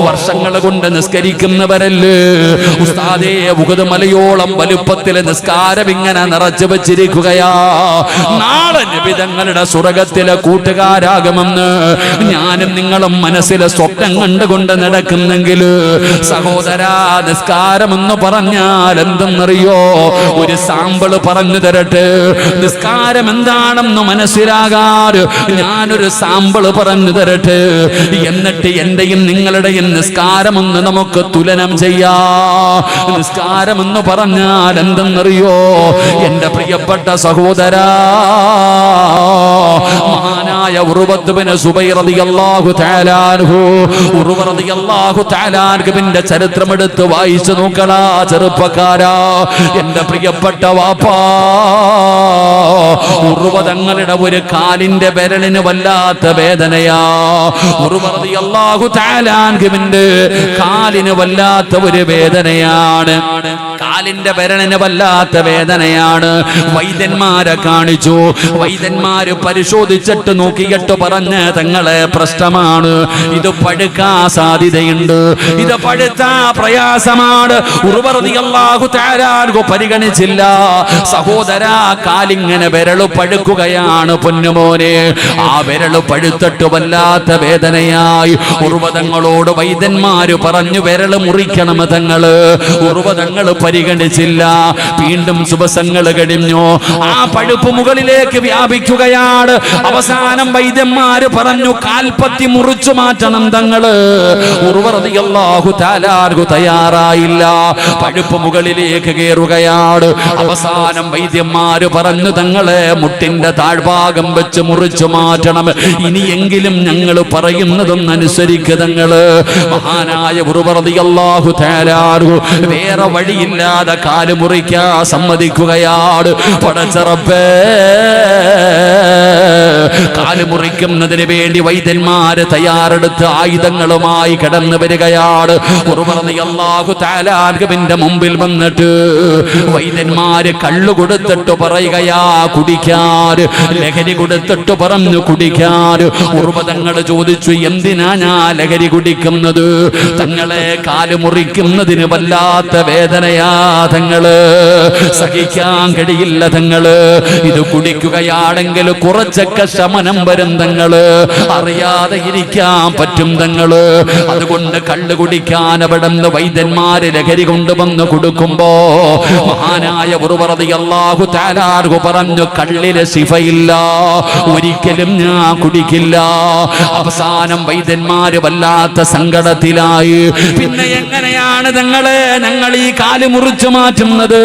Speaker 1: വർഷങ്ങൾ കൊണ്ട് നിസ്കരിക്കുന്നവരല്ലേ ഉസ്താദേ, ഉഹദ് മലയോളം വലുപ്പത്തിൽ നിസ്കാരം ഇങ്ങനെ നിറച്ചു വെച്ചിരിക്കുകയാ. നാളെ നബിതങ്ങളുടെ സ്വർഗത്തിലെ കൂട്ടുകാരാകുമെന്ന് ഞാനും നിങ്ങളും മനസ്സിലെ സ്വപ്നം കണ്ടുകൊണ്ട് നടക്കുന്നെങ്കിൽ സഹോദരാ, നിസ്കാരമെന്ന് പറഞ്ഞാൽ എന്തെന്നറിയോ? ഒരു സാമ്പിള് പറഞ്ഞു തരട്ടെ. നിസ്കാരം എന്താണെന്ന് മനസ്സിലാകാറ് ഞാനൊരു സാമ്പിള് പറഞ്ഞു തരട്ടെ. എന്നിട്ട് എന്റെയും നിങ്ങളുടെയും നിസ്കാരമൊന്ന് നമുക്ക് തുലനം ചെയ്യാം. നിസ്കാരമെന്ന് പറഞ്ഞാൽ എന്തെന്നറിയോ എന്റെ പ്രിയപ്പെട്ട സഹോദരാ? മഹാനായ ഉർവത്ത് ബിൻ സുബൈർ റളിയല്ലാഹു തആല അൻഹു, ഉർവ റളിയല്ലാഹു തആല അൻഹുവിന്റെ ചരിത്രമെടുത്ത് വായിച്ചു നോക്കടാ ചെറുപ്പക്കാരാ. എന്റെ പ്രിയപ്പെട്ട വാപ്പാ, ഉർവ തങ്ങളുടെ ഒരു കാലിന്റെ വിരലിന് വല്ലാത്ത വേദനയാ. ഉർവ റളിയല്ലാഹു തആല അൻഹുവിന്റെ കാലിന് വല്ലാത്ത ഒരു വേദനയാണ്, കാലിന്റെ വിരലിന് വല്ലാത്ത വേദനയാണ്. വൈദ്യന്മാരെ കാണിച്ചു. വൈദ്യന്മാര് പരിശോധിച്ചിട്ട് നോക്കിയിട്ട് പറഞ്ഞ്, തങ്ങളെ പ്രശ്നമാണ്, ഇത് പഴുക്കാ സാധ്യതയുണ്ട്, ഇത് പഴുത്താ പ്രയാസമാണ്. ഉർവ റളിയല്ലാഹു തആല അൻഹു പരിഗണിച്ചില്ല. സഹോദരാ, കാലിങ്ങനെ വിരല് പഴുക്കുകയാണ് പൊന്നുമോനെ. ആ വിരല് പഴുത്തിട്ട് വല്ലാത്ത വേദനയായി. ഉർവ തങ്ങളോട് വൈദ്യന്മാര് പറഞ്ഞു, വിരല് മുറിക്കണം തങ്ങള്. ഉർവ തങ്ങൾ പരിഗണിച്ചില്ല. വീണ്ടും ദിവസങ്ങൾ കഴിഞ്ഞു. ആ പഴുപ്പ് മുകളിലേക്ക് വ്യാപിക്കുകയാണ്. അവസാനം വൈദ്യന്മാര് പറഞ്ഞു, കാൽപ്പത്തി മുറിച്ചു മാറ്റണം തങ്ങള്. ഉർവ റളിയല്ലാഹു തആല അൻഹു തയ്യാറായില്ല. പഴുപ്പ് മുകളിലേക്ക് കയറുകയാണ്. അവസാനം വൈദ്യന്മാര് പറഞ്ഞു, തങ്ങളെ മുട്ടിന്റെ താഴ്ഭാഗം വെച്ച് മുറിച്ചു മാറ്റണം, ഇനിയെങ്കിലും ഞങ്ങൾ പറയുന്നതൊന്നും അനുസരിക്കുക തങ്ങള്. മഹാനായ ഉർവ റളിയല്ലാഹു തആല അൻഹു വേറെ വഴിയില്ലാതെ കാല് മുറിക്കാൻ സമ്മതിക്കുകയാണ്. പടച്ച റബ്ബേ, കാല് മുറിക്കുന്നതിന് വേണ്ടി വൈദ്യന്മാര് തയ്യാറെടുത്ത് ആയുധങ്ങളുമായി കടന്നു വരികയാണ്. ഉർവ റളിയല്ലാഹു തആല അൻഹുവിന്റെ മുമ്പിൽ വന്നിട്ട് വൈദ്യന്മാര് കള്ളു കൊടുത്തിട്ട് പറയുകയാ കുടിക്കാൻ, ലഹരി കൊടുത്തിട്ട് പറഞ്ഞു കുടിക്കാൻ. ഉർവ തങ്ങൾ ചോദിച്ചു, എന്തിനാ ഞാൻ ലഹരി കുടിക്കുന്നത്? തങ്ങളെ കാല് മുറിക്കുന്നതിന് വല്ലാത്ത വേദനയാ, തങ്ങള്, സഹിക്കാൻ കഴിയില്ല തങ്ങള്, ഇത് കുടിക്കുകയാണെങ്കിൽ കുറച്ചൊക്കെ ശമനം വരും തങ്ങള്, അറിയാതെ ഇരിക്കാൻ പറ്റും തങ്ങള്. അതുകൊണ്ട് കള്ള് കുടിക്കാൻ അവിടെ നിന്ന് വൈദ്യന്മാര് ലഹരി കൊണ്ടുവന്ന് കൊടുക്കുമ്പോ മഹാനായ ഉർവ റളിയല്ലാഹു തആല അൻഹു പറഞ്ഞു, കള്ളിലെ ശിഫയില്ല, ഒരിക്കലും ഞാൻ കുടിക്കില്ല. അവസാനം വൈദ്യന്മാര് വല്ലാത്ത സങ്കടത്തിലായി. പിന്നെ എങ്ങനെയാണ് ഞങ്ങൾ ഈ കാല് മുറിച്ചു മാറ്റുന്നത്?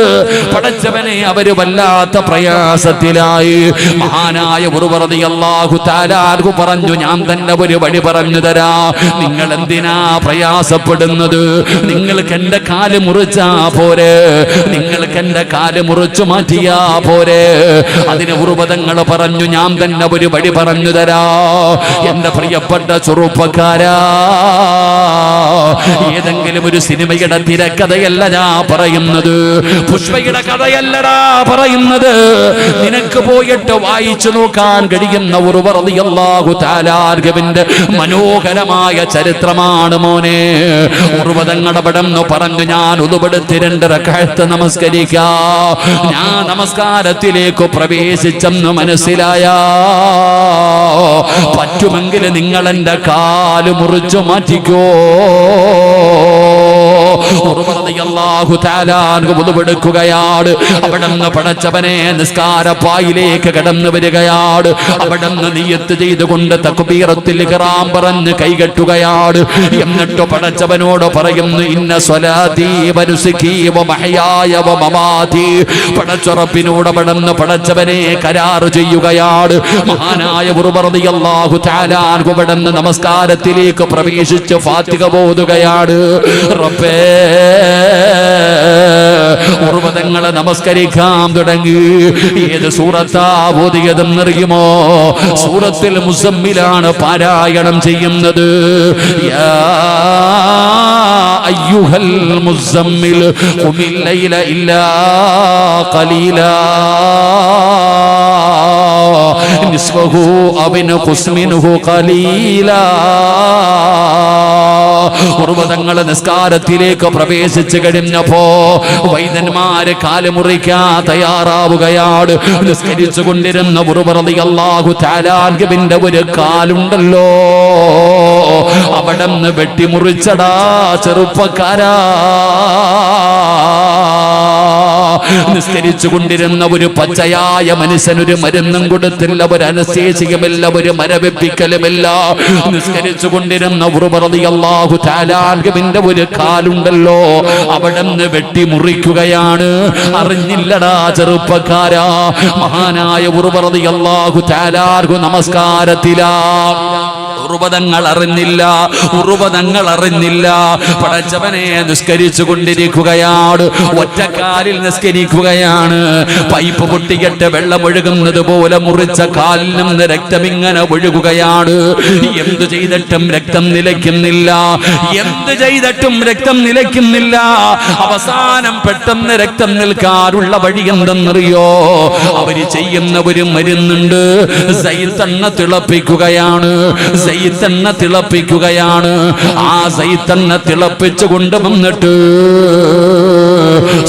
Speaker 1: പടച്ചവനെ, അവര് വല്ലാത്ത പ്രയാസത്തിലായി. മഹാനായ ഉർവ റളിയല്ലാഹു തആല അൻഹു പറഞ്ഞു, ഞാൻ തന്നെ ഒരു വഴി പറഞ്ഞു തരാ. നിങ്ങൾ എന്തിനാ പ്രയാസപ്പെടുന്നത്? നിങ്ങൾക്ക് എന്റെ കാല് മുറിച്ചാ പോരെ, നിങ്ങൾക്ക് എന്റെ കാല് മുറിച്ചു മാറ്റിയാ പോരെ. അതിന് ഉർവതങ്ങൾ പറഞ്ഞു, ഞാൻ തന്നെ ഒരു വഴി പറഞ്ഞു തരാ. എന്റെ പ്രിയപ്പെട്ട ചെറുപ്പക്കാരാ, ഏതെങ്കിലും ഒരു സിനിമയുടെ തിരക്കഥയല്ല ഞാൻ പറയുന്നത്, പുഷ്പയുടെ കഥയല്ലടാ പറയുന്നത്. നിനക്ക് പോയിട്ട് വായിച്ചു നോക്കാൻ കഴിയുന്ന ഉർവ റളിയല്ലാഹു തആല അൻഹുവിന്റെ മനോഹരമായ ചരിത്രമാണ് മോനെ. ഉർവതങ്ങൾ അവിടെന്ന് പറഞ്ഞു, ഞാൻ ഉളുവെടുത്ത് 2 റക്അത്ത് നമസ്കരിക്കാം. ഞാൻ നമസ്കാരത്തിലേക്ക് പ്രവേശിച്ചെന്ന് മനസ്സിലായ, പറ്റുമെങ്കിൽ നിങ്ങൾ എന്റെ കാല് മുറിച്ചു മാറ്റിക്കോ. ഉളുവെടുക്കുകയാണ്. അവിടുന്ന് പടച്ചവനെ നിസ്കാരപ്പായിലേക്ക് കടന്നു വരികയാണ്. അവിടുന്ന് നിയ്യത്ത് ചെയ്തുകൊണ്ട് തക്ബീറത്തുൽ ഇഹ്റാം പറഞ്ഞ് കൈകെട്ടുകയാണ്. എന്നിട്ട് പടച്ചവനോട് പറയുന്നു, ഇന്ന സ്വലാത്തി വനുസുകി വമഹയായ വമമാതി. പടച്ചറപ്പിനോട് അവിടുന്ന് പടച്ചവനെ കരാറ് ചെയ്യുകയാണ്. മഹാനായ ഉർവ റളിയല്ലാഹു തആല അൻഹു അവിടുന്ന് നമസ്കാരത്തിലേക്ക് പ്രവേശിച്ച് ഫാത്തിഹ ഓതുകയാണ്. റബ്ബേ, ഉർവതങ്ങളെ നമസ്കരിക്കാൻ തുടങ്ങി. ഏത് സൂറത്താ ഓതിയതെന്നറിയുമോ? സൂറത്തുൽ മുസമ്മിലാണ് പാരായണം ചെയ്യുന്നത്. യാ അയ്യുഹൽ മുസമ്മിൽ ഖുമിൽ ലൈല ഇല്ലാ ഖലീലാ നിസ്ഫഹു അവ ഇൻഖുസ് മിൻഹു ഖലീലാ. ഉർവതങ്ങൾ നിസ്കാരത്തിലേക്ക് പ്രവേശിച്ചു കഴിഞ്ഞപ്പോ വൈദ്യന്മാര് കാല് മുറിക്കാൻ തയ്യാറാവുകയാണ്. നിസ്കരിച്ചു കൊണ്ടിരുന്ന ഉർവ റളിയല്ലാഹു തആല അൻഹുവിന്റെ ഒരു കാലുണ്ടല്ലോ, അവിടെന്ന് വെട്ടിമുറിച്ചടാ ചെറുപ്പക്കാരാ. നിസ്കരിച്ചു കൊണ്ടിരുന്ന ഒരു പച്ചയായ മനുഷ്യനൊരു മരുന്നും കൊടുത്തില്ല, ഒരു അനസ്തേസിയുമില്ല, ഒരു മരവിപ്പിക്കലുമില്ല. നിസ്കരിച്ചു കൊണ്ടിരുന്ന ഉർവ റളിയല്ലാഹു തആല അൻഹുവിന്റെ ഒരു കാലുണ്ടല്ലോ, അവിടെന്ന് വെട്ടിമുറിക്കുകയാണ്. അറിഞ്ഞില്ലടാ ചെറുപ്പക്കാരാ. മഹാനായ ഉർവ റളിയല്ലാഹു തആല അൻഹു നമസ്കാരത്തിലാ. ഉർവതങ്ങൾ അറിഞ്ഞില്ല. പടച്ചവനെ നിസ്കരിച്ചു കൊണ്ടിരിക്കുകയാണ്. ഒറ്റക്കാലിൽ നിസ്കരിക്കുകയാണ്. പൈപ്പ് പൊട്ടിയിട്ട് വെള്ളം ഒഴുകുന്നത് പോലെ മുറിച്ച കാലിൽ നിന്ന് രക്തം ഇങ്ങനെ ഒഴുകുകയാണ്. എന്തു ചെയ്തിട്ടും രക്തം നിലയ്ക്കുന്നില്ല. അവസാനം പെട്ടെന്ന് രക്തം നിൽക്കാനുള്ള വഴി എന്തെന്നറിയോ? അവര് ചെയ്യുന്ന ഒരു മരുന്നുണ്ട്, സൈത്തെണ്ണ തിളപ്പിക്കുകയാണ്. ആ സൈത്തെണ്ണ തിളപ്പിച്ചു കൊണ്ടുവന്നിട്ട്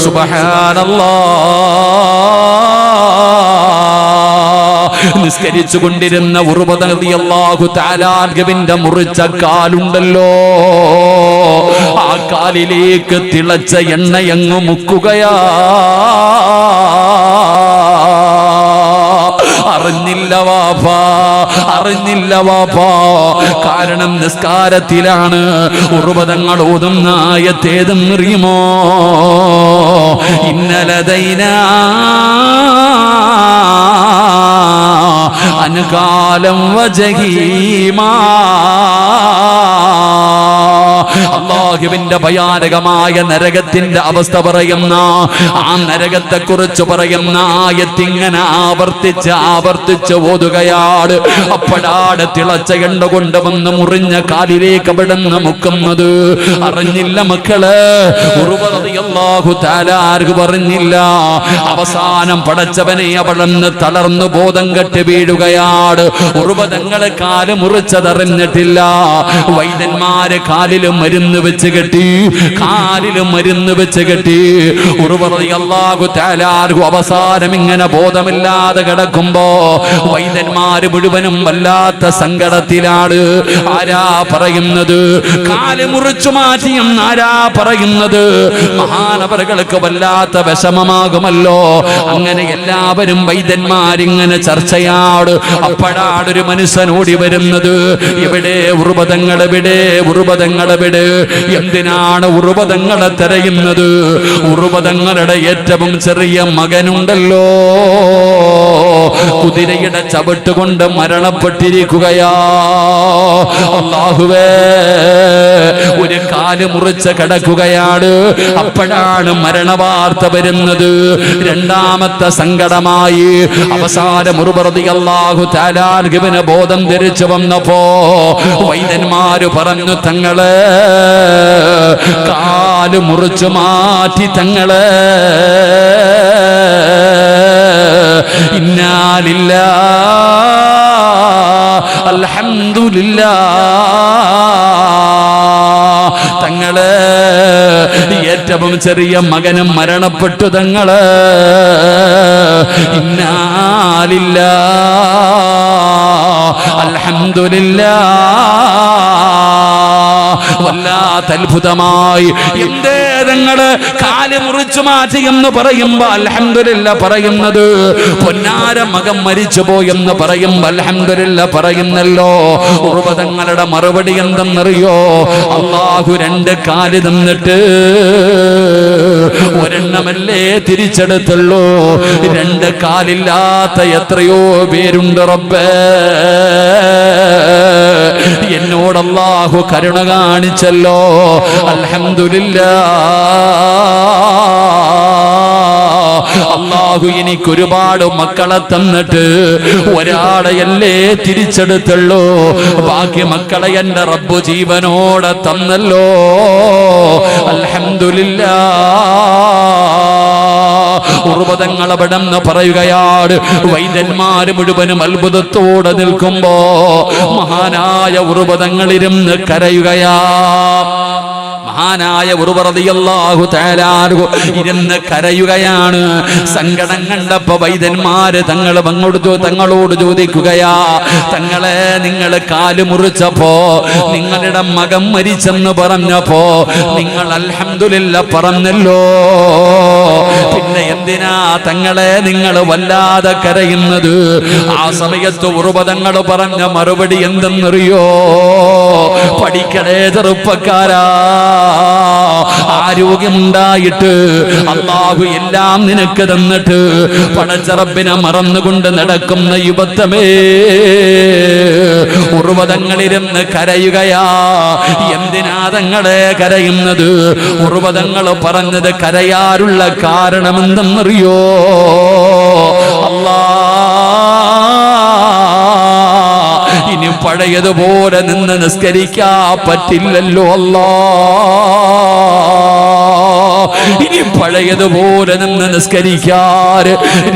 Speaker 1: സുബ്ഹാനല്ലാഹ്, നിസ്കരിച്ചു കൊണ്ടിരുന്ന ഉർവ റളിയല്ലാഹു തആല അൻഹുവിന്റെ മുറിച്ച കാലുണ്ടല്ലോ, ആ കാലിലേക്ക് തിളച്ച എണ്ണയങ്ങ് മുക്കുകയാ. അറിഞ്ഞില്ല വാപ്പാ. കാരണം നിസ്കാരത്തിലാണ്. ഉർവതങ്ങൾ ഓതുന്ന ആയത്തേതും അറിയുമോ? ഇന്നലദൈനാ അൻകാലം വജഹീമാ. അല്ലാഹുവിന്റെ ഭയാനകമായ നരകത്തിന്റെ അവസ്ഥ പറയുന്ന, ആ നരകത്തെ കുറിച്ച് പറയുന്ന ആയത്തിങ്ങനെ ആവർത്തിച്ച് ഓതുകയാണ്. അപ്പോഴാണ് തിളച്ച എണ്ണ കൊണ്ടുവന്ന് മുറിഞ്ഞ കാലിലേക്ക് അവിടുന്ന് മുക്കുന്നത്. അറിഞ്ഞില്ല മക്കള്, ഉർവ റളിയല്ലാഹു തആല ആർക്ക് പറഞ്ഞില്ല. അവസാനം പടച്ചവനെ അവിടുന്ന് തളർന്നു ബോധം കെട്ട് വീഴുകയാണ്. ഉർവതങ്ങളെ കാല് മുറിച്ചതറിഞ്ഞിട്ടില്ല. വൈദ്യന്മാര് കാലിലും മരുന്ന് വെച്ച് കെട്ടി, കാലില് മരുന്ന് വെച്ച് കെട്ടി. ഉർവ റളിയല്ലാഹു തആല അവസാനം ഇങ്ങനെ ബോധമില്ലാതെ കിടക്കുമ്പോ വൈദ്യന്മാര് മുഴുവനും വല്ലാത്ത സങ്കടത്തിലാണ്. ആരാ പറയുന്നത്? കാല് മുറിച്ചു മാറ്റിയെന്ന് ആരാ പറയുന്നത്? മഹാനവറുകൾക്ക് വല്ലാത്ത വിഷമമാകുമല്ലോ. അങ്ങനെ എല്ലാവരും വൈദ്യന്മാരിങ്ങനെ ചർച്ചയാണ്. അപ്പോഴാണ് ഒരു മനുഷ്യൻ ഓടി വരുന്നത്. എവിടെ ഉർവതങ്ങൾ, എവിടെ ഉർവതങ്ങൾ, എവിടെ? എന്തിനാണ് ഉർവതങ്ങളെ തിരയുന്നത്? ഉർവതങ്ങളുടെ ഏറ്റവും ചെറിയ മകനുണ്ടല്ലോ, കുതിരയുടെ ചവിട്ടുകൊണ്ട് മരണപ്പെട്ടിരിക്കുകയാ. അല്ലാഹുവേ, ഒരു കാല് മുറിച്ച് കിടക്കുകയാണ്. അപ്പോഴാണ് മരണവാർത്ത വരുന്നത്. രണ്ടാമത്തെ സങ്കടമായി. അവസാനം ഉർവ റളിയല്ലാഹു തആല അൻഹുവിന് ബോധം തിരിച്ചു വന്നപ്പോ വൈദ്യന്മാര് പറഞ്ഞു, തങ്ങളെ കാല് മുറിച്ചു മാറ്റി, തങ്ങളെ ഇന്നാ ലില്ലാഹി അൽഹംദുലില്ലാഹ്. തങ്ങള് ഏറ്റവും ചെറിയ മകനും മരണപ്പെട്ടു. തങ്ങള് ഇന്നാ ലില്ലാഹി അൽഹംദുലില്ലാഹ്. വല്ലാത്ത അത്ഭുതമായി. എന്തേ തങ്ങള് കാല് മുറിച്ചു മാറ്റി എന്ന് പറയുമ്പോ അൽഹംദുലില്ലാഹ് പറയുന്നത്? പൊന്നാര മകൻ മരിച്ചു പോയെന്ന് പറയുമ്പോ അൽഹംദുലില്ലാഹ് പറയുന്നല്ലോ. ഉർവതങ്ങളുടെ മറുപടി എന്തെന്നറിയോ? അല്ലാഹു രണ്ട് കാല് തന്നിട്ട് ഒരെണ്ണമല്ലേ തിരിച്ചെടുത്തുള്ളൂ. രണ്ട് കാലില്ലാത്ത എത്രയോ പേരുണ്ട് റബ്ബേ. എന്നോട് അല്ലാഹു കരുണ കാണിച്ചല്ലോ. അൽഹംദുലില്ലാഹ്. അല്ലാഹു എനിക്ക് ഒരുപാട് മക്കളെ തന്നിട്ട് ഒരാളെയല്ലേ തിരിച്ചെടുത്തുള്ളൂ. ബാക്കി മക്കളെ എന്റെ റബ്ബ് ജീവനോടെ തന്നല്ലോ. അൽഹംദുലില്ലാഹ്. ഉർവതങ്ങൾ അവിടെന്ന് പറയുകയാണ്. വൈദ്യന്മാര് മുഴുവനും അത്ഭുതത്തോടെ നിൽക്കുമ്പോ മഹാനായ ഉർവതങ്ങളിരുന്ന് കരയുകയാ. മഹാനായ ഉർവ റളിയല്ലാഹു തആല ഇരുന്ന് കരയുകയാണ്. സങ്കടം കണ്ടപ്പോ വൈദ്യന്മാര് തങ്ങളോട് ചോദിക്കുകയാ, തങ്ങളെ നിങ്ങൾ കാല് മുറിച്ചപ്പോ, നിങ്ങളുടെ മകൻ മരിച്ചെന്ന് പറഞ്ഞപ്പോ നിങ്ങൾ അൽഹംദുലില്ലാഹ് പറഞ്ഞല്ലോ. പിന്നെ എന്തിനാ തങ്ങളെ നിങ്ങൾ വല്ലാതെ കരയുന്നത്? ആ സമയത്ത് ഉർവതങ്ങൾ പറഞ്ഞ മറുപടി എന്തെന്നറിയോ? പഠിക്കണേ ചെറുപ്പക്കാരാ, ആരോഗ്യമുണ്ടായിട്ട് അല്ലാഹു എല്ലാം നിനക്ക് തന്നിട്ട് പടച്ച റബ്ബിനെ മറന്നുകൊണ്ട് നടക്കുന്ന യുവത്വമേ, ഉർവതങ്ങളിരുന്ന് കരയുകയാ. എന്തിനാ തങ്ങളെ കരയുന്നത്? ഉർവതങ്ങൾ പറഞ്ഞത് കരയാറുള്ള കാരണമെന്തെന്നറിയോ? ഇനി പഴയതുപോലെ നിന്ന് നിസ്കരിക്കാൻ പറ്റില്ലല്ലോ അല്ലാ. ഇനി പഴയതുപോലെ നിന്ന് നിസ്കരിക്കാൻ,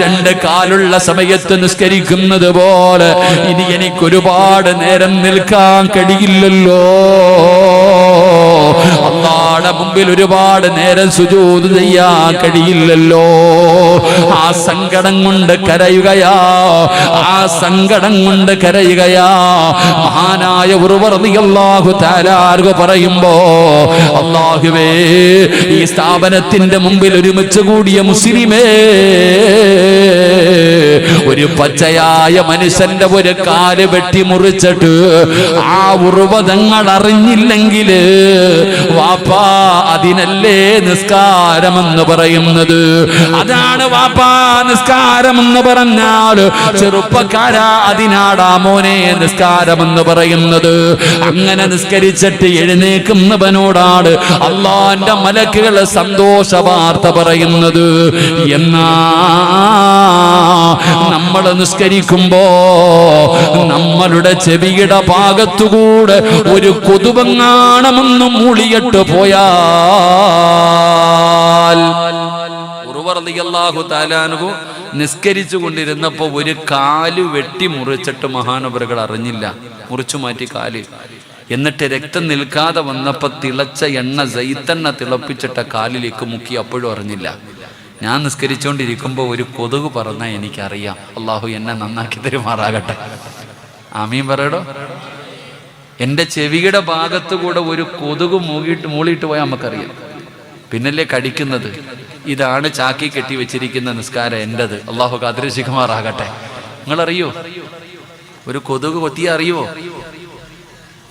Speaker 1: രണ്ട് കാലുള്ള സമയത്ത് നിസ്കരിക്കുന്നത് പോലെ ഇനി എനിക്ക് ഒരുപാട് നേരം നിൽക്കാൻ കഴിയില്ലല്ലോ. അല്ലാഹുവിന്റെ മുമ്പിൽ ഒരുപാട് നേരം സുജൂദ് ചെയ്യാൻ കഴിയില്ലല്ലോ. ആ സങ്കടം കൊണ്ട് കരയുകയാ, ആ സങ്കടം കൊണ്ട് കരയുകയാ. മഹാനായ ഉർവ റളിയല്ലാഹു തആല പറയുമ്പോ, അല്ലാഹുവേ, ഈ സ്ഥാപനത്തിന്റെ മുമ്പിൽ ഒരുമിച്ച് കൂടിയ മുസ്ലിമേ, ഒരു പച്ചയായ മനുഷ്യന്റെ ഒരു കാല് വെട്ടി മുറിച്ചിട്ട് ആ ഉർവതങ്ങൾ അറിഞ്ഞില്ലെങ്കിൽ വാപ്പാ, അതിനല്ലേ നിസ്കാരമെന്ന് പറയുന്നത്. അതാണ് വാപ്പാ നിസ്കാരമെന്ന് പറഞ്ഞാൽ. ചെറുപ്പക്കാരാ, അതിനാടാ മോനെ നിസ്കാരമെന്ന് പറയുന്നത്. അങ്ങനെ നിസ്കരിച്ചിട്ട് എഴുന്നേക്കുന്നവനോടാണ് അല്ലാഹുവിന്റെ മലക്കുകൾ സന്തോഷ വാർത്ത പറയുന്നത്. എന്നാ നമ്മൾ നിസ്കരിക്കുമ്പോ നമ്മളുടെ ചെവിയുടെ ഭാഗത്തുകൂടെ ഒരു കൊതുവങ്ങാണമെന്നും മൂളിയിട്ട് പോയാൽ, ഉർവ റളിയല്ലാഹു തആല അൻഹു നിസ്കരിച്ചു കൊണ്ടിരുന്നപ്പോ ഒരു കാല് വെട്ടി മുറിച്ചിട്ട് മഹാനവറുകൾ അറിഞ്ഞില്ല. മുറിച്ചു മാറ്റി കാല്.
Speaker 2: എന്നിട്ട് രക്തം നിൽക്കാതെ വന്നപ്പോൾ തിളച്ച എണ്ണ സൈത്തെണ്ണ തിളപ്പിച്ചിട്ട കാലിലേക്ക് മുക്കി. അപ്പോഴും അറിഞ്ഞില്ല. ഞാൻ നിസ്കരിച്ചുകൊണ്ടിരിക്കുമ്പോൾ ഒരു കൊതുക് പറഞ്ഞാൽ എനിക്കറിയാം. അള്ളാഹു എന്നെ നന്നാക്കി തരുമാറാകട്ടെ. ആമീൻ പറയടോ. എൻ്റെ ചെവിയുടെ ഭാഗത്ത് കൂടെ ഒരു കൊതുക് മൂളിയിട്ട് പോയാൽ നമുക്കറിയാം. പിന്നല്ലേ കടിക്കുന്നത്. ഇതാണ് ചാക്കി കെട്ടി വെച്ചിരിക്കുന്ന നിസ്കാരം എൻ്റെത്. അള്ളാഹു കാത്തിരക്ഷിക്കുമാറാകട്ടെ. നിങ്ങളറിയോ ഒരു കൊതുക് കൊത്തിയാ അറിയോ?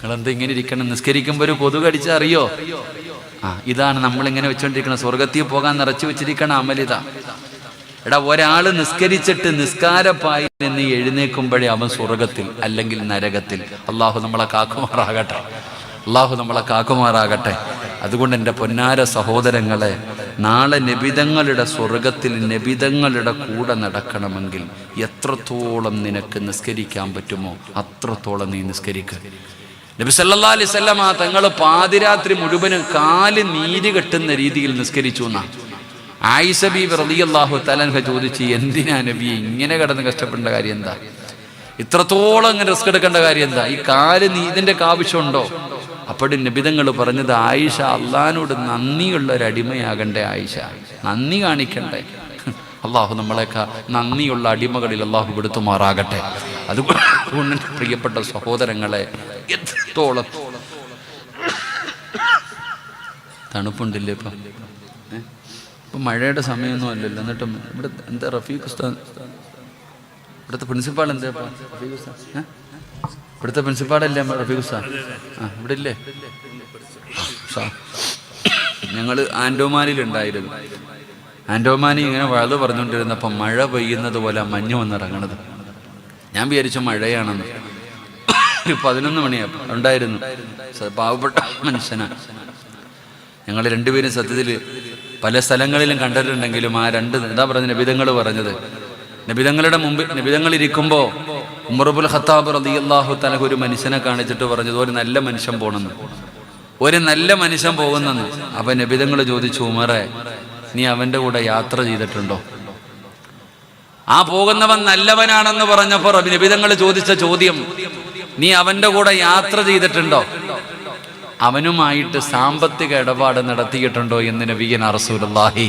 Speaker 2: നിങ്ങളെന്താ ഇങ്ങനെ ഇരിക്കണം? നിസ്കരിക്കുമ്പോൾ ഒരു കൊതുക് അടിച്ചാൽ അറിയോ? ഇതാണ് നമ്മളിങ്ങനെ വെച്ചോണ്ടിരിക്കണം. സ്വർഗത്തിൽ പോകാൻ നിറച്ചു വെച്ചിരിക്കണം അമലിത. എടാ, ഒരാള് നിസ്കരിച്ചിട്ട് നിസ്കാരപ്പായി നിന്ന് എഴുന്നേക്കുമ്പോഴേ അവൻ സ്വർഗത്തിൽ അല്ലെങ്കിൽ നരകത്തിൽ. അള്ളാഹു നമ്മളെ കാക്കുമാറാകട്ടെ. അള്ളാഹു നമ്മളെ കാക്കുമാറാകട്ടെ. അതുകൊണ്ട് എൻ്റെ പൊന്നാര സഹോദരങ്ങളെ, നാളെ നബിതങ്ങളുടെ സ്വർഗത്തിൽ നബിതങ്ങളുടെ കൂടെ നടക്കണമെങ്കിൽ എത്രത്തോളം നിനക്ക് നിസ്കരിക്കാൻ പറ്റുമോ അത്രത്തോളം നീ നിസ്കരിക്കുക. നബി സല്ലല്ലാഹു അലൈഹി വസല്ലം തങ്ങൾ പാതിരാത്രി മുഴുവനും കാല് നീര് കെട്ടുന്ന രീതിയിൽ നിസ്കരിച്ചു എന്നാണ്. ആയിഷ ബീവി റളിയല്ലാഹു തആല അൻഹ ചോദിച്ചു, എന്തിനാ നബി ഇങ്ങനെ കിടന്ന് കഷ്ടപ്പെടേണ്ട കാര്യം എന്താ? ഇത്രത്തോളം ഇങ്ങനെ റിസ്ക് എടുക്കേണ്ട കാര്യം എന്താ? ഈ കാല് നീതിൻ്റെ ആവശ്യമുണ്ടോ? അപ്പോഴും നബിതങ്ങൾ പറഞ്ഞത്, ആയിഷ അള്ളാഹിനോട് നന്ദിയുള്ള ഒരു അടിമയാകണ്ടേ ആയിഷ, നന്ദി കാണിക്കണ്ടേ. അള്ളാഹു നമ്മളെക്കാ നന്ദിയുള്ള അടിമകളിൽ അള്ളാഹു പെടുത്തുമാറാകട്ടെ. അതുകൊണ്ട് പ്രിയപ്പെട്ട സഹോദരങ്ങളെ, എത്രത്തോളം തണുപ്പുണ്ടില്ലേ ഇപ്പം? ഇപ്പം മഴയുടെ സമയമൊന്നും അല്ലല്ലോ. എന്നിട്ടും ഇവിടെ എന്താ റഫീഖ് ഉസ്താദ്, ഇവിടുത്തെ പ്രിൻസിപ്പാൾ എന്താ റഫീഖ് ഉസ്താദ്? ഇവിടുത്തെ പ്രിൻസിപ്പാളല്ലേ റഫീഖ് ഉസ്താദ്? ഇവിടെ ഇല്ലേ? ഞങ്ങൾ ആൻഡോമാനിലുണ്ടായിരുന്നു. ആൻഡോമാനി ഇങ്ങനെ വഴുത് പറഞ്ഞുകൊണ്ടിരുന്നപ്പം മഴ പെയ്യുന്നത് പോലെ മഞ്ഞ് വന്നിറങ്ങണത്. ഞാൻ വിചാരിച്ചു മഴയാണെന്ന്. ഒരു 11 മണിയായപ്പോൾ ഉണ്ടായിരുന്നു. പാവപ്പെട്ട മനുഷ്യനാണ്. ഞങ്ങൾ രണ്ടുപേരും സത്യത്തിൽ പല സ്ഥലങ്ങളിലും കണ്ടിട്ടുണ്ടെങ്കിലും ആ രണ്ട് എന്താ പറഞ്ഞത് നബിതങ്ങൾ പറഞ്ഞത്, നബിതങ്ങളുടെ മുമ്പ് നബിതങ്ങൾ ഇരിക്കുമ്പോൾ ഉമർ ഇബ്നുൽ ഖത്താബ് റളിയല്ലാഹു തആല ഒരു മനുഷ്യനെ കാണിച്ചിട്ട് പറഞ്ഞത്, ഒരു നല്ല മനുഷ്യൻ പോണെന്ന്, ഒരു നല്ല മനുഷ്യൻ പോകുന്നെന്ന്. അപ്പൊ നബിതങ്ങൾ ചോദിച്ചു, ഉമറെ നീ അവന്റെ കൂടെ യാത്ര ചെയ്തിട്ടുണ്ടോ? ആ പോകുന്നവൻ നല്ലവനാണെന്ന് പറഞ്ഞപ്പോൾ നബിതങ്ങൾ ചോദിച്ച ചോദ്യം, നീ അവന്റെ കൂടെ യാത്ര ചെയ്തിട്ടുണ്ടോ? അവനുമായിട്ട് സാമ്പത്തിക ഇടപാട് നടത്തിയിട്ടുണ്ടോ എന്ന് നബിയന റസൂലുള്ളാഹി.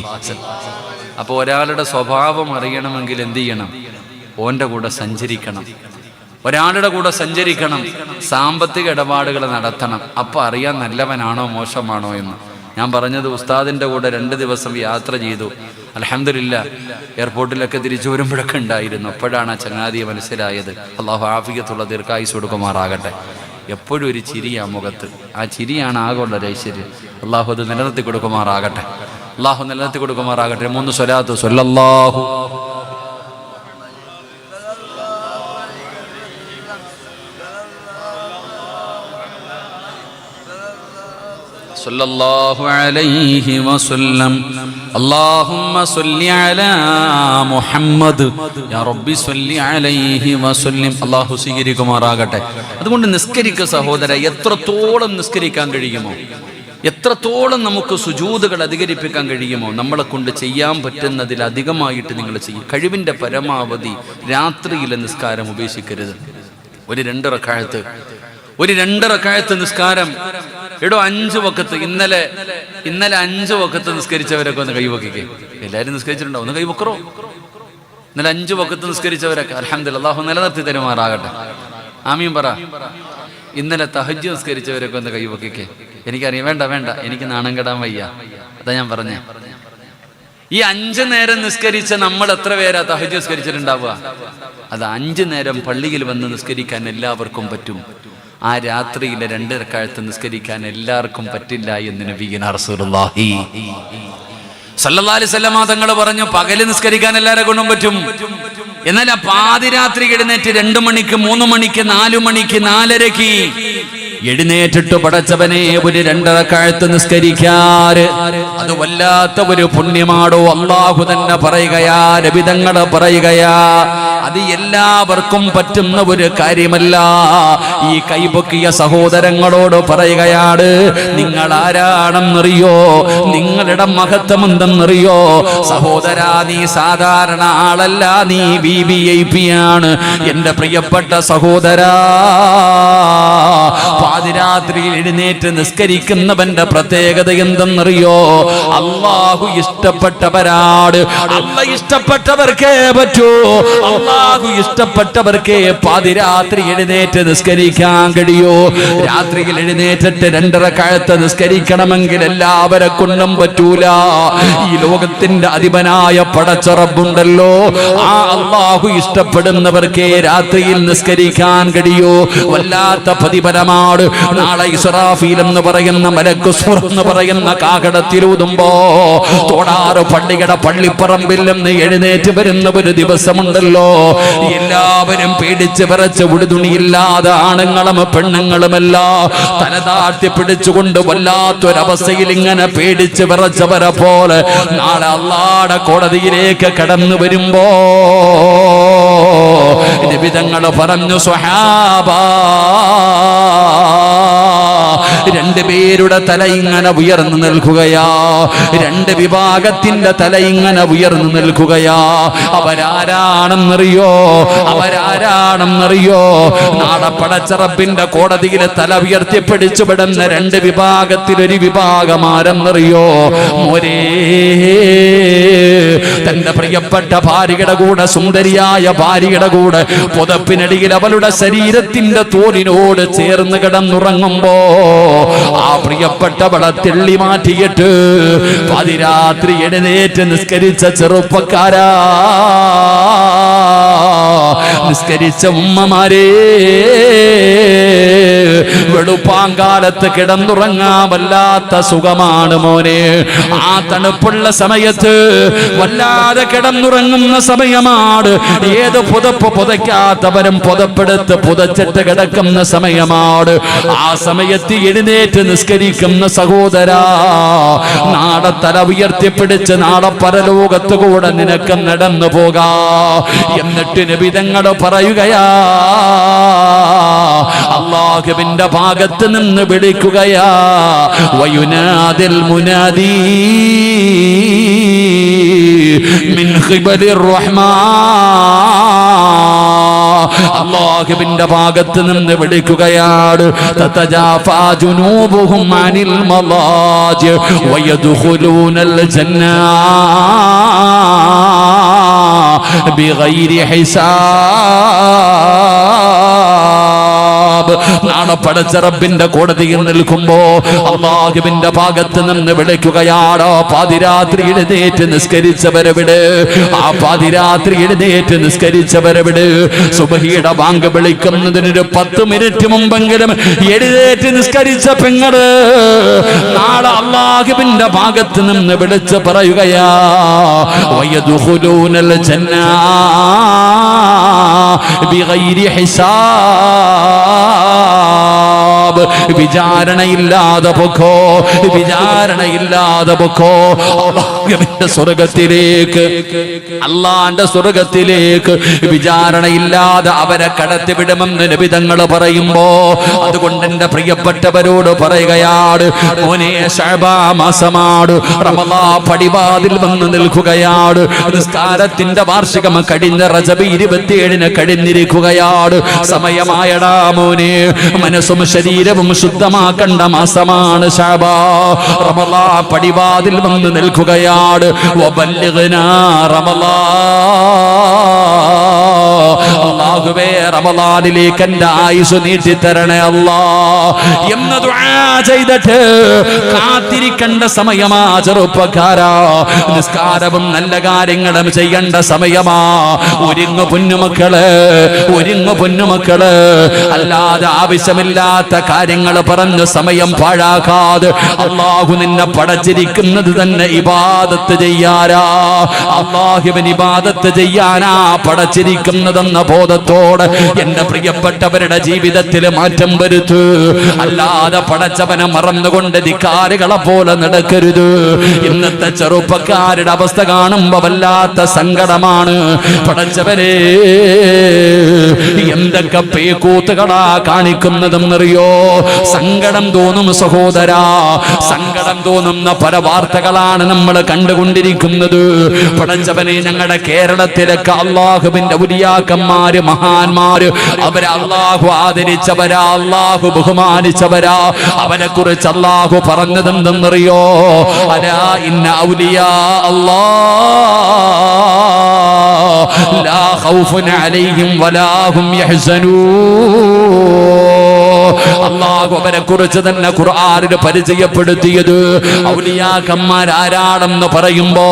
Speaker 2: അപ്പോൾ ഒരാളുടെ സ്വഭാവം അറിയണമെങ്കിൽ എന്ത് ചെയ്യണം? ഓന്റെ കൂടെ സഞ്ചരിക്കണം. ഒരാളുടെ കൂടെ സഞ്ചരിക്കണം, സാമ്പത്തിക ഇടപാടുകൾ നടത്തണം. അപ്പോൾ അറിയാൻ നല്ലവനാണോ മോശമാണോ എന്ന്. ഞാൻ പറഞ്ഞത്, ഉസ്താദിൻ്റെ കൂടെ 2 ദിവസം യാത്ര ചെയ്തു. അൽഹംദുലില്ലാഹ് എയർപോർട്ടിലൊക്കെ തിരിച്ചു വരുമ്പോഴൊക്കെ ഉണ്ടായിരുന്നു. അപ്പോഴാണ് ആ ചങ്ങാതിയെ മനസ്സിലായത്. അള്ളാഹു ആഫിയത്തുള്ള ദീർഘായുസ്സ് കൊടുക്കുമാറാകട്ടെ. എപ്പോഴും ഒരു ചിരിയാ മുഖത്ത്. ആ ചിരിയാണ് ആകെയുള്ള ഐശ്വര്യം. അള്ളാഹു അത് നിലനിർത്തി കൊടുക്കുമാറാകട്ടെ. അള്ളാഹു നിലനിർത്തി കൊടുക്കുമാറാകട്ടെ. 3 സ്വലാത്ത് സ്വല്ലല്ലാഹു സല്ലല്ലാഹു അലൈഹി വസല്ലം. അല്ലാഹുമ്മ സ്വല്ലി അലാ മുഹമ്മദ് യാ റബ്ബി സ്വല്ലി അലൈഹി വസല്ലം. അല്ലാഹു സ്വീകരിക്കുമാറാകട്ടെ. അതുകൊണ്ട് നിസ്കരിക്കുക സഹോദര. എത്രത്തോളം നിസ്കരിക്കാൻ കഴിയുമോ, എത്രത്തോളം നമുക്ക് സുജൂദുകൾ അധികരിപ്പിക്കാൻ കഴിയുമോ നമ്മളെ കൊണ്ട് ചെയ്യാൻ പറ്റുന്നതിൽ അധികമായിട്ട് നിങ്ങൾ ചെയ്യും. കഴിവിൻ്റെ പരമാവധി രാത്രിയിലെ നിസ്കാരം ഉപേക്ഷിക്കരുത്. ഒരു 2 റക്അത്ത് നിസ്കാരം. എടോ 5 വഖത്ത് ഇന്നലെ 5 വഖത്ത് നിസ്കരിച്ചവരൊക്കെ ഒന്ന് കൈവക്കിക്കേ. എല്ലാവരും നിസ്കരിച്ചിട്ടുണ്ടോ? ഒന്ന് കൈവക്കറോ? ഇന്നലെ 5 വഖത്ത് നിസ്കരിച്ചവരൊക്കെ അൽഹംദുലില്ലാഹ് അല്ലാഹു നിലനിർത്തി തരുമാറാകട്ടെ. ആമീൻ പറ. ഇന്നലെ തഹജ്ജുദ് നിസ്കരിച്ചവരൊക്കെ ഒന്ന് കൈവക്കിക്കേ. എനിക്കറിയാം. വേണ്ട, എനിക്ക് നാണം കെടാൻ വയ്യ. അതാ ഞാൻ പറഞ്ഞേ. ഈ 5 നേരം നിസ്കരിച്ച നമ്മൾ എത്ര പേരാ തഹജ്ജുദ് നിസ്കരിച്ചിട്ടുണ്ടാവുക? അത് 5 നേരം പള്ളിയിൽ വന്ന് നിസ്കരിക്കാൻ എല്ലാവർക്കും പറ്റും. ആ രാത്രിയിലെ 2 റക്അത്ത് നിസ്കരിക്കാൻ എല്ലാവർക്കും പറ്റില്ല എന്ന് നബിയുനാ റസൂലുള്ളാഹി സല്ലല്ലാഹു അലൈഹി വസല്ലം തങ്ങൾ പറഞ്ഞു, പകല് നിസ്കരിക്കാൻ എല്ലാവരെ കൊണ്ടും പറ്റും. എന്നാൽ ആ പാതിരാത്രി എഴുന്നേറ്റ് 2 മണിക്ക് 3 മണിക്ക് 4 മണിക്ക് 4:30 എഴുന്നേറ്റിട്ട് പടച്ചവനെ ഒരു 2 റക്അത്ത് നിസ്കരിക്കാറ് അത് വല്ലാത്ത ഒരു പുണ്യമാടോ. അല്ലാഹു തന്നെ പറയുകയാ, നബി തങ്ങൾ പറയുകയാ,
Speaker 1: അത് എല്ലാവർക്കും പറ്റുന്ന ഒരു കാര്യമല്ല. ഈ കൈപൊക്കിയ സഹോദരങ്ങളോട് പറയുകയാണ്, നിങ്ങൾ ആരാണെന്നറിയോ? നിങ്ങളുടെ മഹത്വം എന്തെന്നറിയോ? സഹോദരാ, നീ സാധാരണ ആളല്ല, നീ VIP ആണ്. എന്റെ പ്രിയപ്പെട്ട സഹോദരാ, പാതിരാത്രിയിൽ എഴുന്നേറ്റ് നിസ്കരിക്കുന്നവന്റെ പ്രത്യേകത എന്തെന്നറിയോ? അല്ലാഹു ഇഷ്ടപ്പെട്ടവരാണ്. അല്ലാഹു ഇഷ്ടപ്പെട്ടവർക്കേ പറ്റൂ. അല്ലാഹു ഇഷ്ടപ്പെട്ടവർക്കേ പാതിരാത്രി എഴുന്നേറ്റ് നിസ്കരിക്കാൻ കഴിയൂ. രാത്രിയിൽ എഴുന്നേറ്റിട്ട് 2 റക്അത്ത് നിസ്കരിക്കണമെങ്കിൽ എല്ലാവരെ കൊണ്ടും പറ്റൂല. ഈ ലോകത്തിന്റെ അധിപനായ പടച്ച റബ്ബുണ്ടല്ലോ, ആ അല്ലാഹു ഇഷ്ടപ്പെടുന്നവർക്കേ രാത്രിയിൽ നിസ്കരിക്കാൻ കഴിയൂ. വല്ലാത്ത പ്രതിഫലമാണ്. നാളെ ഇസ്രാഫീൽ എന്ന് പറയുന്ന മലക്ക് സൂർ എന്ന് പറയുന്ന കാകടത്തിലൂതുമ്പോ തോടാറ് പള്ളിയുടെ പള്ളിപ്പറമ്പിൽ നിന്ന് എഴുന്നേറ്റ് വരുന്ന ഒരു ദിവസമുണ്ടല്ലോ, എല്ലാവരും പേടിച്ച് വിറച്ച് ഉടുതുണിയില്ലാതെ ആണുങ്ങളും പെണ്ണുങ്ങളുമല്ല തലതാഴ്ത്തി പിടിച്ചുകൊണ്ട് വല്ലാത്തൊരവസ്ഥയിൽ ഇങ്ങനെ പേടിച്ച് വിറച്ചവരെ പോലെ നാളെ അല്ലാഹുവിന്റെ കോടതിയിലേക്ക് കടന്നു വരുമ്പോ നബി തങ്ങൾ പറഞ്ഞു, സ്വഹാബാ, 2 പേരുടെ തല ഇങ്ങനെ ഉയർന്നു നിൽക്കുകയാ. 2 വിഭാഗത്തിന്റെ തല ഇങ്ങനെ ഉയർന്നു നിൽക്കുകയാ. അവരാരാണെന്നറിയോ? അവരാരാണെന്നറിയോ? നാളെ പടച്ച റബ്ബിന്റെ കോടതിയിൽ തല ഉയർത്തിപ്പിടിച്ചുവിടുന്ന 2 വിഭാഗത്തിൽ ഒരു വിഭാഗം ആരെന്നറിയോ? മോരേ, തന്റെ പ്രിയപ്പെട്ട ഭാര്യയുടെ കൂടെ, സുന്ദരിയായ ഭാര്യയുടെ കൂടെ പുതപ്പിനടിയിൽ അവളുടെ ശരീരത്തിന്റെ തോലിനോട് ചേർന്ന് കിടന്നുറങ്ങുമ്പോ ആ പ്രിയപ്പെട്ടവളെ തെള്ളി മാറ്റിയിട്ട് പാതിരാത്രി എഴുന്നേറ്റ് നിസ്കരിച്ച ചെറുപ്പക്കാരാ, നിസ്കരിച്ച ഉമ്മമാരേ, വെളുപ്പാങ്കാലത്ത് കിടന്നുറങ്ങാൻ വല്ലാത്ത സുഖമാണ് മോനെ. ആ തണുപ്പുള്ള സമയത്ത് വല്ലാതെ കിടന്നുറങ്ങുന്ന സമയമാണ്. ഏത് പുതപ്പ് പുതയ്ക്കാത്തവരും പുതപ്പെടുത്ത് പുതച്ചിട്ട് കിടക്കുന്ന സമയമാണ്. ആ സമയത്ത് എഴുന്നേറ്റ് നിസ്കരിക്കുന്ന സഹോദരാ, നാളെ തല ഉയർത്തിപ്പിടിച്ച് നാളെ പരലോകത്ത് കൂടെ നിനക്ക് നടന്നു പോകാ. എന്നിട്ട് നബി തങ്ങൾ പറയുകയാ, അല്ലാഹുവിന്റെ ഭാഗത്ത് നിന്ന് വിളിക്കുകയാ, വയുനാദിൽ മുനാദി മിൻ ഖിബലിർ റഹ്മാൻ, അല്ലാഹുവിന്റെ ഭാഗത്ത് നിന്ന് വിളിക്കുകയാണ്, തതജാഫാ ജുനൂബുഹും അനിൽ മലാജി വയദ്ഖുലൂനൽ ജന്ന ബിഗൈരി ഹിസാബ്. നാളെ പടച്ച റബ്ബിന്റെ കോടതിയിൽ നിൽക്കുമ്പോ അല്ലാഹുവിന്റെ ഭാഗത്ത് നിന്ന് വിളിക്കുകയാണ്, പാതിരാത്രി എഴുന്നേറ്റ് നിസ്കരിച്ചവരെവിടെ? ആ പാതിരാത്രി എഴുന്നേറ്റ് നിസ്കരിച്ചവരെവിടെ? സുബഹിയുടെ ബാങ്ക് വിളിക്കുന്നതിനൊരു 10 മിനിറ്റ് മുമ്പെങ്കിലും എഴുന്നേറ്റ് നിസ്കരിച്ച പെങ്ങള് നാളെ അല്ലാഹുവിന്റെ ഭാഗത്ത് നിന്ന് വിളിച്ച് പറയുകയാ, വയദ്ഖുലൂനൽ ജന്ന ബിഗൈരി ഹിസാബ്. വിചാരണയില്ലാതെ പൊക്കോ, വിചാരണയില്ലാതെ പൊക്കോ അല്ലാഹുവിന്റെ സ്വർഗത്തിലേക്ക്, അല്ലാഹുവിന്റെ സ്വർഗത്തിലേക്ക് വിചാരണയില്ലാതെ അവരെ കടത്തിവിടുമെന്ന് നബി തങ്ങൾ പറയുമ്പോ, അതുകൊണ്ട് എന്റെ പ്രിയപ്പെട്ടവരോട് പറയുകയാണ്, മോനെ, ശഅബാൻ മാസമാണ്, റമളാൻ പടിവാതിൽ വന്ന് നിൽക്കുകയാണ്. നിസ്കാരത്തിന്റെ വാർഷികം കഴിഞ്ഞ റജബ് 27-ന് കഴിഞ്ഞിരിക്കുകയാണ്. സമയമായടാ മോനെ, മനസ്സും ശരീരവും ശുദ്ധമാക്കേണ്ട മാസമാണ് ശഅബാൻ. റമളാൻ പടിവാതിൽ വന്ന് നിൽക്കുകയാണ്. വബല്ലിഗ്നാ റമളാൻ, അല്ലാഹുവേ റമളാനിലേക്ക് എന്റെ ആയുസ് നീട്ടിത്തരണേ അല്ലാ എന്ന് ദുആ ചെയ്തിട്ട് കാത്തിരിക്കേണ്ട സമയമാ ചെറുപ്പക്കാരാ. നിസ്കാരവും നല്ല കാര്യങ്ങളും ചെയ്യേണ്ട സമയമാ. ഒരുങ്ങു പൊന്നുമക്കള്, ഒരുങ്ങു പൊന്നുമക്കള്. അല്ലാതെ ആവശ്യമില്ലാത്ത കാര്യങ്ങൾ പറഞ്ഞ് സമയം പാഴാക്കാതെ അല്ലാഹു നിന്നെ പടച്ചിരിക്കുന്നത് തന്നെ ഇബാദത്ത് ചെയ്യാനാ. അല്ലാഹുവിന് ഇബാദത്ത് ചെയ്യാനാ പടച്ചിരിക്കുന്നതെന്ന ബോധത്തോടെ ചിന്തയോടെ എന്റെ പ്രിയപ്പെട്ടവരുടെ ജീവിതത്തിൽ മാറ്റം വരുത്തു. അല്ലാതെ പടച്ചവനെ മറന്നുകൊണ്ട് ധിക്കാരികളെ പോലെ നടക്കരുത്. ഇന്നത്തെ ചെറുപ്പക്കാരുടെ അവസ്ഥ കാണുമ്പോ വല്ലാത്ത സങ്കടമാണ്. പടച്ചവനെ എന്തൊക്കെ പേക്കൂത്തുകളാ കാണിക്കുന്നതെന്നറിയോ? സങ്കടം തോന്നും സഹോദരാ, സങ്കടം തോന്നുന്ന പല വാർത്തകളാണ് നമ്മൾ കണ്ടുകൊണ്ടിരിക്കുന്നത്. പടച്ചവനെ ഞങ്ങളുടെ കേരളത്തിലൊക്കെ അള്ളാഹുവിന്റെ ഔലിയാക്കന്മാര്, മഹാന്മാര്, അവരെ അള്ളാഹു ആദരിച്ചവരാ, അള്ളാഹു ബഹുമാനിച്ചവരാ. അവരെ കുറിച്ച് അള്ളാഹു പറഞ്ഞതെന്തെന്നറിയോ? അലാ ഇന്ന ഔലിയാ അല്ലാഹ് ലാ ഖൗഫുൻ അലൈഹിം വലാ ഹും യഹ്സനൂൻ. അള്ളാഹു അവരെ കുറിച്ച് തന്നെ ഖുർആനിൽ പരിചയപ്പെടുത്തിയത്. ഔലിയാക്കന്മാരാരാണെന്ന് പറയുമ്പോ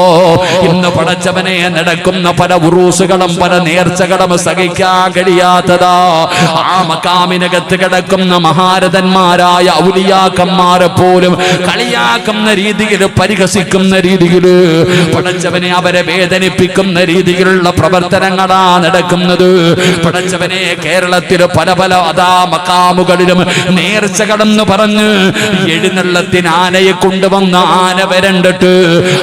Speaker 1: ഇന്ന് പടച്ചവനെ നടക്കുന്ന പല ഉറൂസുകളും പല നേർച്ചകളും സഹിക്കാൻ കഴിയാത്തതാ. ആ മക്കാമിനകത്ത് കിടക്കുന്ന മഹാരഥന്മാരായ ഔലിയാക്കന്മാരെ പോലും കളിയാക്കുന്ന രീതിയിൽ, പരിഹസിക്കുന്ന രീതിയിൽ, പടച്ചവനെ അവരെ വേദനിപ്പിക്കുന്ന രീതിയിലുള്ള പ്രവർത്തനങ്ങളാ നടക്കുന്നത്. പടച്ചവനെ കേരളത്തിൽ പല പല അതാ മക്കാമുകളിലും നേർച്ചകളെന്ന് പറഞ്ഞ് എഴുന്നള്ളത്തിന് ആനയെ കൊണ്ടുവന്ന ആന വരണ്ടിട്ട്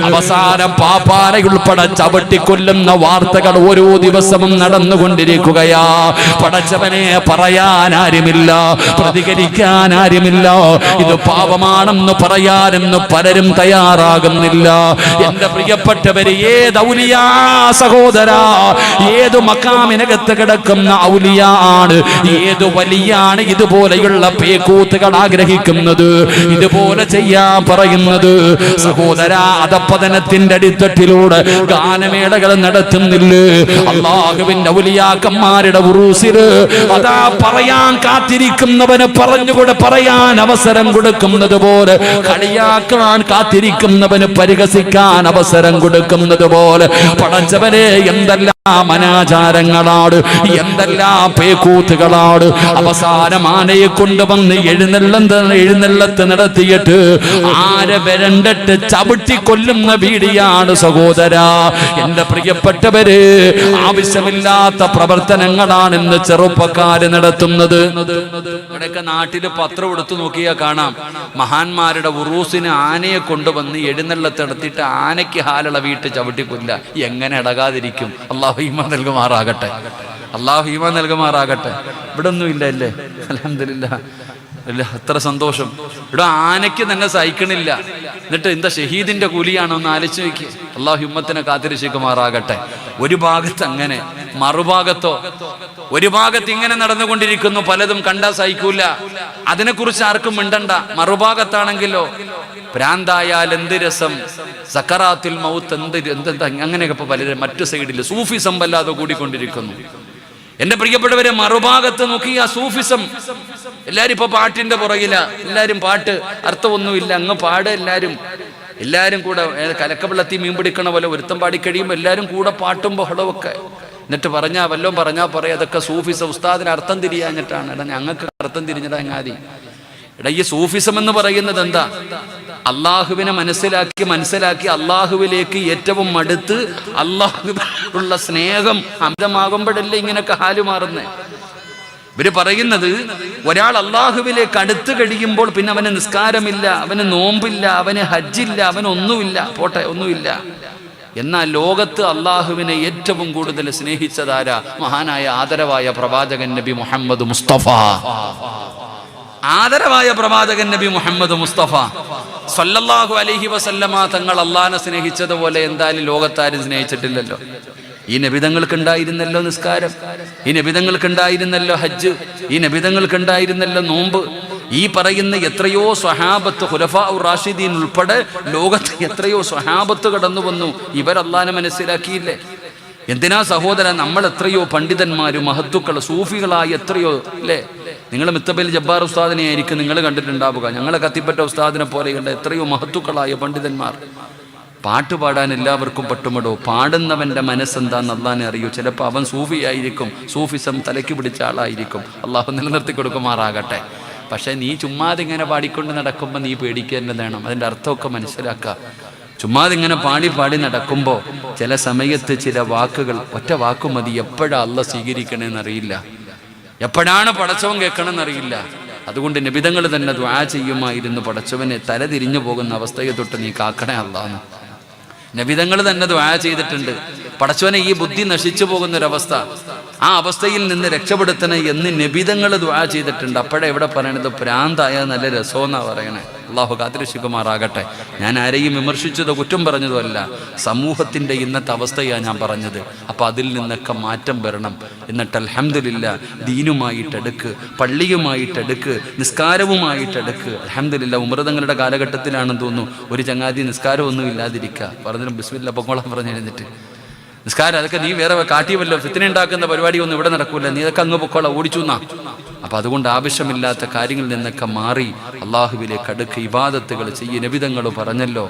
Speaker 1: അവസാനം പാപ്പാനയുൾപ്പെടെ ചവിട്ടിക്കൊല്ലുന്ന വാർത്തകൾ ഓരോ ദിവസവും നടന്നുകൊണ്ടിരിക്കുകയാ. പടച്ചവനെ പറയാനാരുമില്ല, പ്രതികരിക്കാനാരുമില്ല. ഇത് പാപമാണെന്ന് പറയാനെന്ന് പലരും തയ്യാറാകുന്നില്ല. എന്റെ പ്രിയപ്പെട്ടവര്, ഏത് ഔലിയാ സഹോദരാ, ഏതു മക്കാമിനകത്ത് കിടക്കുന്ന ഔലിയാ ആണ്, ഏതു വലിയാണ് ഇതുപോലെയുള്ള പേക്കൂത്തുകൾ ആഗ്രഹിക്കുന്നത്, ഇതുപോലെ ചെയ്യാൻ പറയുന്നത്? സഹോദരാ, അധപ്പതനത്തിന്റെ അടിത്തട്ടിലൂടെ ഗാനമേളകൾ നടത്തുന്നില്ലേ? അള്ളാഹുവിന്റെ ഔലിയാക്കന്മാരുടെ ഉറൂസില് അതാ പറയാൻ കാത്തിരിക്കുന്നവന് പറഞ്ഞുകൂടെ പറയാൻ അവസരം കൊടുക്കുന്നത് പോലെ, കളിയാക്കാൻ കാത്തിരിക്കുന്നവന് പരിഹസിക്കാൻ അവസരം കൊടുക്കുന്നത് പോലെ, പടച്ചവനെ എന്തെല്ലാം അനാചാരങ്ങളാണ്, എന്തെല്ലാം പേക്കൂത്തുകളാണ്. അവസാനം ആനയെ കൊണ്ടുവന്ന് എഴുന്നള്ളത്ത് നടത്തിയിട്ട് ആരെ വരണ്ടിട്ട് ചവിട്ടി കൊല്ലുന്ന വീടിയാണ് സഹോദരാ. എന്റെ പ്രിയപ്പെട്ടവര്, ആവശ്യമില്ലാത്ത പ്രവർത്തനങ്ങളാണ് ഇന്ന് ചെറുപ്പക്കാര് നടത്തുന്നത്. ഇവിടെയൊക്കെ നാട്ടില് പത്രം എടുത്തു നോക്കിയാൽ കാണാം, മഹാന്മാരുടെ ഉറൂസിന് ആനയെ കൊണ്ടുവന്ന് എഴുന്നള്ളത്ത് നടത്തിയിട്ട് ആനയ്ക്ക് ഹാലുള്ള വീട്ട് ചവിട്ടിക്കൊല്ല. എങ്ങനെ ഇടകാതിരിക്കും? അള്ളാഹു ഈമാൻ നൽകുമാറാകട്ടെ, അള്ളാഹു ഈമാൻ നൽകുമാറാകട്ടെ. ഇവിടെ ഒന്നും ഇല്ല അല്ലേ? അൽഹംദുലില്ലാഹ്. അല്ല, അത്ര സന്തോഷം. ഇവിടെ ആനയ്ക്ക് തന്നെ സഹിക്കണില്ല, എന്നിട്ട് എന്താ ഷഹീദിന്റെ കൂലിയാണോ എന്ന് ആലോചിച്ച് നോക്കി. അള്ളാഹു ഉമ്മത്തിനെ കാത്തിരക്ഷിക്കുമാറാകട്ടെ. ഒരു ഭാഗത്ത് അങ്ങനെ, മറുഭാഗത്തോ? ഒരു ഭാഗത്ത് ഇങ്ങനെ നടന്നുകൊണ്ടിരിക്കുന്നു, പലതും കണ്ടാ സഹിക്കൂല, അതിനെക്കുറിച്ച് ആർക്കും മിണ്ടണ്ട. മറുഭാഗത്താണെങ്കിലോ ഭ്രാന്തായാൽ എന്ത് രസം, സക്കറാത്തുൽ മൗത്ത് എന്തെന്താ, അങ്ങനെയൊക്കെ ഇപ്പൊ പലരും മറ്റു സൈഡിൽ സൂഫിസം വല്ലാതെ കൂടിക്കൊണ്ടിരിക്കുന്നു. എന്റെ പ്രിയപ്പെട്ടവരെ, മറുഭാഗത്ത് നോക്കിയ സൂഫിസം. എല്ലാരും ഇപ്പൊ പാട്ടിന്റെ പുറകില, എല്ലാരും പാട്ട് അർത്ഥമൊന്നുമില്ല, അങ്ങ് പാട്. എല്ലാരും കൂടെ കലക്കവെള്ളത്തിൽ മീൻ പിടിക്കണ പോലെ ഒരുത്തം പാടിക്കഴിയുമ്പോൾ എല്ലാരും കൂടെ പാട്ടും ബഹളമൊക്കെ. എന്നിട്ട് വല്ലതും പറഞ്ഞാൽ പറയാം അതൊക്കെ സൂഫിസം, ഉസ്താദിന് അർത്ഥം തിരിയാഞ്ഞിട്ടാണ്. എടാ, ഞങ്ങൾക്ക് അർത്ഥം തിരിഞ്ഞടാ അങ്ങാതി. എടാ, ഈ സൂഫിസം എന്ന് പറയുന്നത് എന്താ? അള്ളാഹുവിനെ മനസ്സിലാക്കി അള്ളാഹുവിലേക്ക് ഏറ്റവും അടുത്ത് അള്ളാഹുവിനുള്ള സ്നേഹം അമിതമാകുമ്പോഴല്ലേ ഇങ്ങനെയൊക്കെ ഹാല് മാറുന്നേ. ഇവര് പറയുന്നത്, ഒരാൾ അള്ളാഹുവിലേക്ക് അടുത്ത് കഴിയുമ്പോൾ പിന്നെ അവന് നിസ്കാരമില്ല, അവന് നോമ്പില്ല, അവന് ഹജ്ജില്ല, അവനൊന്നുമില്ല, പോട്ടെ ഒന്നുമില്ല. എന്നാൽ ലോകത്ത് അള്ളാഹുവിനെ ഏറ്റവും കൂടുതൽ സ്നേഹിച്ചതാരാ? മഹാനായ ആദരവായ പ്രവാചകൻ നബി മുഹമ്മദ് മുസ്തഫ. ആദരവായ പ്രവാചകൻ നബി മുഹമ്മദ് മുസ്തഫ സല്ലല്ലാഹു അലൈഹി വസല്ലമ തങ്ങൾ അള്ളാഹിനെ സ്നേഹിച്ചതുപോലെ എന്തായാലും ലോകത്താരും സ്നേഹിച്ചിട്ടില്ലല്ലോ. ഈ നബിതങ്ങൾക്കുണ്ടായിരുന്നല്ലോ നിസ്കാരം, ഈ നബിതങ്ങൾക്കുണ്ടായിരുന്നല്ലോ ഹജ്ജ്, ഈ നബിതങ്ങൾക്കുണ്ടായിരുന്നല്ലോ നോമ്പ്. ഈ പറയുന്ന എത്രയോ സ്വഹാബത്ത്, ഖുലഫാഉർ റാഷിദീൻ ഉൾപ്പെടെ ലോകത്ത് എത്രയോ സ്വഹാബത്ത് കടന്നു വന്നു. ഇവർ അള്ളാഹിനെ മനസ്സിലാക്കിയില്ലേ? എന്തിനാ സഹോദരൻ, നമ്മൾ എത്രയോ പണ്ഡിതന്മാരും മഹത്തുക്കൾ സൂഫികളായ എത്രയോ അല്ലേ? നിങ്ങൾ മിത്തബൽ ജബ്ബാർ ഉസ്താദിനെ ആയിരിക്കും നിങ്ങൾ കണ്ടിട്ടുണ്ടാവുക. ഞങ്ങളെ കത്തിപ്പറ്റ ഉസ്താദിനെ പോലെയുള്ള എത്രയോ മഹത്തുക്കളായ പണ്ഡിതന്മാർ. പാട്ട് പാടാൻ എല്ലാവർക്കും പട്ടുമിടോ. പാടുന്നവന്റെ മനസ്സെന്താന്ന് അള്ളാഹിനെ അറിയൂ. ചിലപ്പോൾ അവൻ സൂഫി ആയിരിക്കും, സൂഫിസം തലയ്ക്ക് പിടിച്ച ആളായിരിക്കും. അള്ളാഹു നിലനിർത്തി കൊടുക്കുമാറാകട്ടെ. പക്ഷെ നീ ചുമ്മാതെ ഇങ്ങനെ പാടിക്കൊണ്ട് നടക്കുമ്പോൾ നീ പേടിക്കേണ്ടത് വേണം. അതിൻ്റെ അർത്ഥമൊക്കെ മനസ്സിലാക്കുക.
Speaker 2: ചുമ്മാതിങ്ങനെ പാടി പാടി നടക്കുമ്പോൾ ചില സമയത്ത് ചില വാക്കുകൾ, ഒറ്റ വാക്കു മതി, എപ്പോഴാ അള്ളാഹ് സ്വീകരിക്കണമെന്നറിയില്ല, എപ്പോഴാണ് പടച്ചവൻ കേൾക്കണമെന്നറിയില്ല. അതുകൊണ്ട് നബിതങ്ങൾ തന്നെ ദുആ ചെയ്യുമായിരുന്നു, പടച്ചവനെ തല തിരിഞ്ഞു പോകുന്ന അവസ്ഥയെ തൊട്ട് നീ കാക്കണേ അല്ലാഹ്. നബിതങ്ങൾ തന്നെ ദുആ ചെയ്തിട്ടുണ്ട്, പടച്ചവനെ ഈ ബുദ്ധി നശിച്ചു പോകുന്നൊരവസ്ഥ, ആ അവസ്ഥയിൽ നിന്ന് രക്ഷപ്പെടുത്തണേ എന്ന് നബിതങ്ങൾ ദുആ ചെയ്തിട്ടുണ്ട്. അപ്പോഴേ എവിടെ പറയണത്, പ്രാന്തായ നല്ല രസമെന്നാ പറയണേ. അള്ളാഹു കാത്തിരക്ഷിക്കുമാറാകട്ടെ. ഞാൻ ആരെയും വിമർശിച്ചതോ കുറ്റം പറഞ്ഞതോ അല്ല, സമൂഹത്തിൻ്റെ ഇന്നത്തെ അവസ്ഥയാണ് ഞാൻ പറഞ്ഞത്. അപ്പോൾ അതിൽ നിന്നൊക്കെ മാറ്റം വരണം. എന്നിട്ട് അൽഹംദുലില്ലാ ദീനുമായിട്ടെടുക്ക്, പള്ളിയുമായിട്ടെടുക്ക്, നിസ്കാരവുമായിട്ടെടുക്ക്. അൽഹംദുലില്ലാ ഉമർതങ്ങളുടെ കാലഘട്ടത്തിലാണെന്ന് തോന്നുന്നു ഒരു ചങ്ങാതി നിസ്കാരമൊന്നും ഇല്ലാതിരിക്കുക, പറഞ്ഞിട്ട് ബിസ്മില്ലാ പൊക്കോളം പറഞ്ഞെഴുന്നിട്ട് നിസ്കാരം അതൊക്കെ നീ വേറെ കാട്ടിയുമല്ലോ, ഫിത്ന ഉണ്ടാക്കുന്ന പരിപാടിയൊന്നും ഇവിടെ നടക്കൂല, നീ അതൊക്കെ അങ്ങ് പൊക്കോളാം ഓടിച്ചു എന്നാ. അപ്പം അതുകൊണ്ട് ആവശ്യമില്ലാത്ത കാര്യങ്ങളിൽ നിന്നൊക്കെ മാറി അള്ളാഹുവിലേക്ക് അടുക്ക്, ഇബാദത്തുകൾ ചെയ്യ. നബിതങ്ങൾ പറഞ്ഞല്ലോ,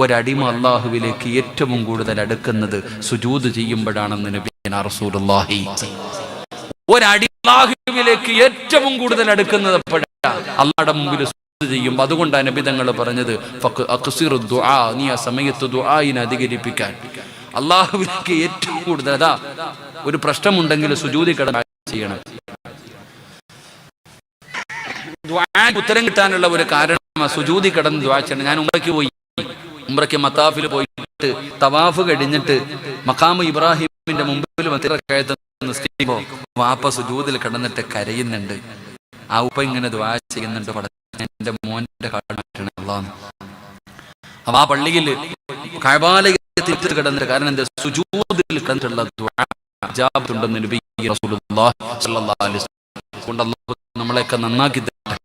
Speaker 2: ഒരടിമ അള്ളാഹുവിലേക്ക് ഏറ്റവും കൂടുതൽ അടുക്കുന്നത് സുജൂദ് ചെയ്യുമ്പോഴാണെന്ന് നബിയുനാ റസൂലുള്ളാഹി. ഒരടി അള്ളാഹുവിലേക്ക് ഏറ്റവും കൂടുതൽ അടുക്കുന്നത് എപ്പോഴാണ്? അള്ളാഹുടെ മുമ്പിൽ സുജൂദ് ചെയ്യുമ്പോൾ. അതുകൊണ്ടാണ് നബിതങ്ങൾ പറഞ്ഞത് അഖ്സിറു ദുആ, നീ ആ സമയത്ത് ദുആയിനെ അധികരിപ്പിക്കാൻ. അള്ളാഹുവിലേക്ക് ഏറ്റവും കൂടുതൽ അതാ ഒരു പ്രശ്നമുണ്ടെങ്കിൽ സുജൂദി കിടന്ന് ചെയ്യണം. ദുആക്ക് ഉത്തരം കിട്ടാനുള്ള ഒരു കാരണം സുജൂദി കിടന്ന് ദുആ ചെയ്യണം. ഞാൻ ഉംറയ്ക്ക് പോയി, ഉംറയ്ക്ക് മത്താഫിൽ പോയിട്ട് തവാഫ് കഴിഞ്ഞിട്ട് മഖാമ് ഇബ്രാഹിമിന്റെ മുമ്പിൽ നിസ്കരിക്കുമ്പോൾ വാപ്പ സുജൂദിൽ കിടന്നിട്ട് കരയുന്നുണ്ട്. ആ ഉപ്പ ഇങ്ങനെ ദുആ ചെയ്യുന്നുണ്ട്, എന്റെ മോന്റെ കാരണമാണ് അല്ലാഹ്. അപ്പൊ ആ പള്ളിയിൽ കഅബാലയത്തിൽ കിടന്നിട്ട്, കാരണം എന്താ, സുജൂദിൽ കിടന്നിട്ടുള്ള ദുആ ഇജാബത്തുണ്ടെന്ന് നബി റസൂലുള്ളാഹി സ്വല്ലല്ലാഹു അലൈഹി വസല്ലം. അല്ലാഹു നമ്മളെയൊക്കെ നന്നാക്കി തരട്ടെ.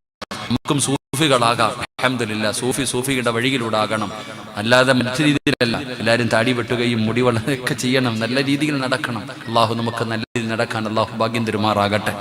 Speaker 2: നമുക്കും സൂഫികളാകാം. അൽഹംദുലില്ലാ സൂഫിയുടെ വഴിയിലൂടെ ആകണം, അല്ലാതെ മറ്റു രീതിയിലല്ല. എല്ലാവരും താടി വെട്ടുകയും മുടി വളരെയൊക്കെ ചെയ്യണം, നല്ല രീതിയിൽ നടക്കണം. അള്ളാഹു നമുക്ക് നല്ല രീതിയിൽ നടക്കാൻ അള്ളാഹു ഭാഗ്യം തരുമാറാകട്ടെ.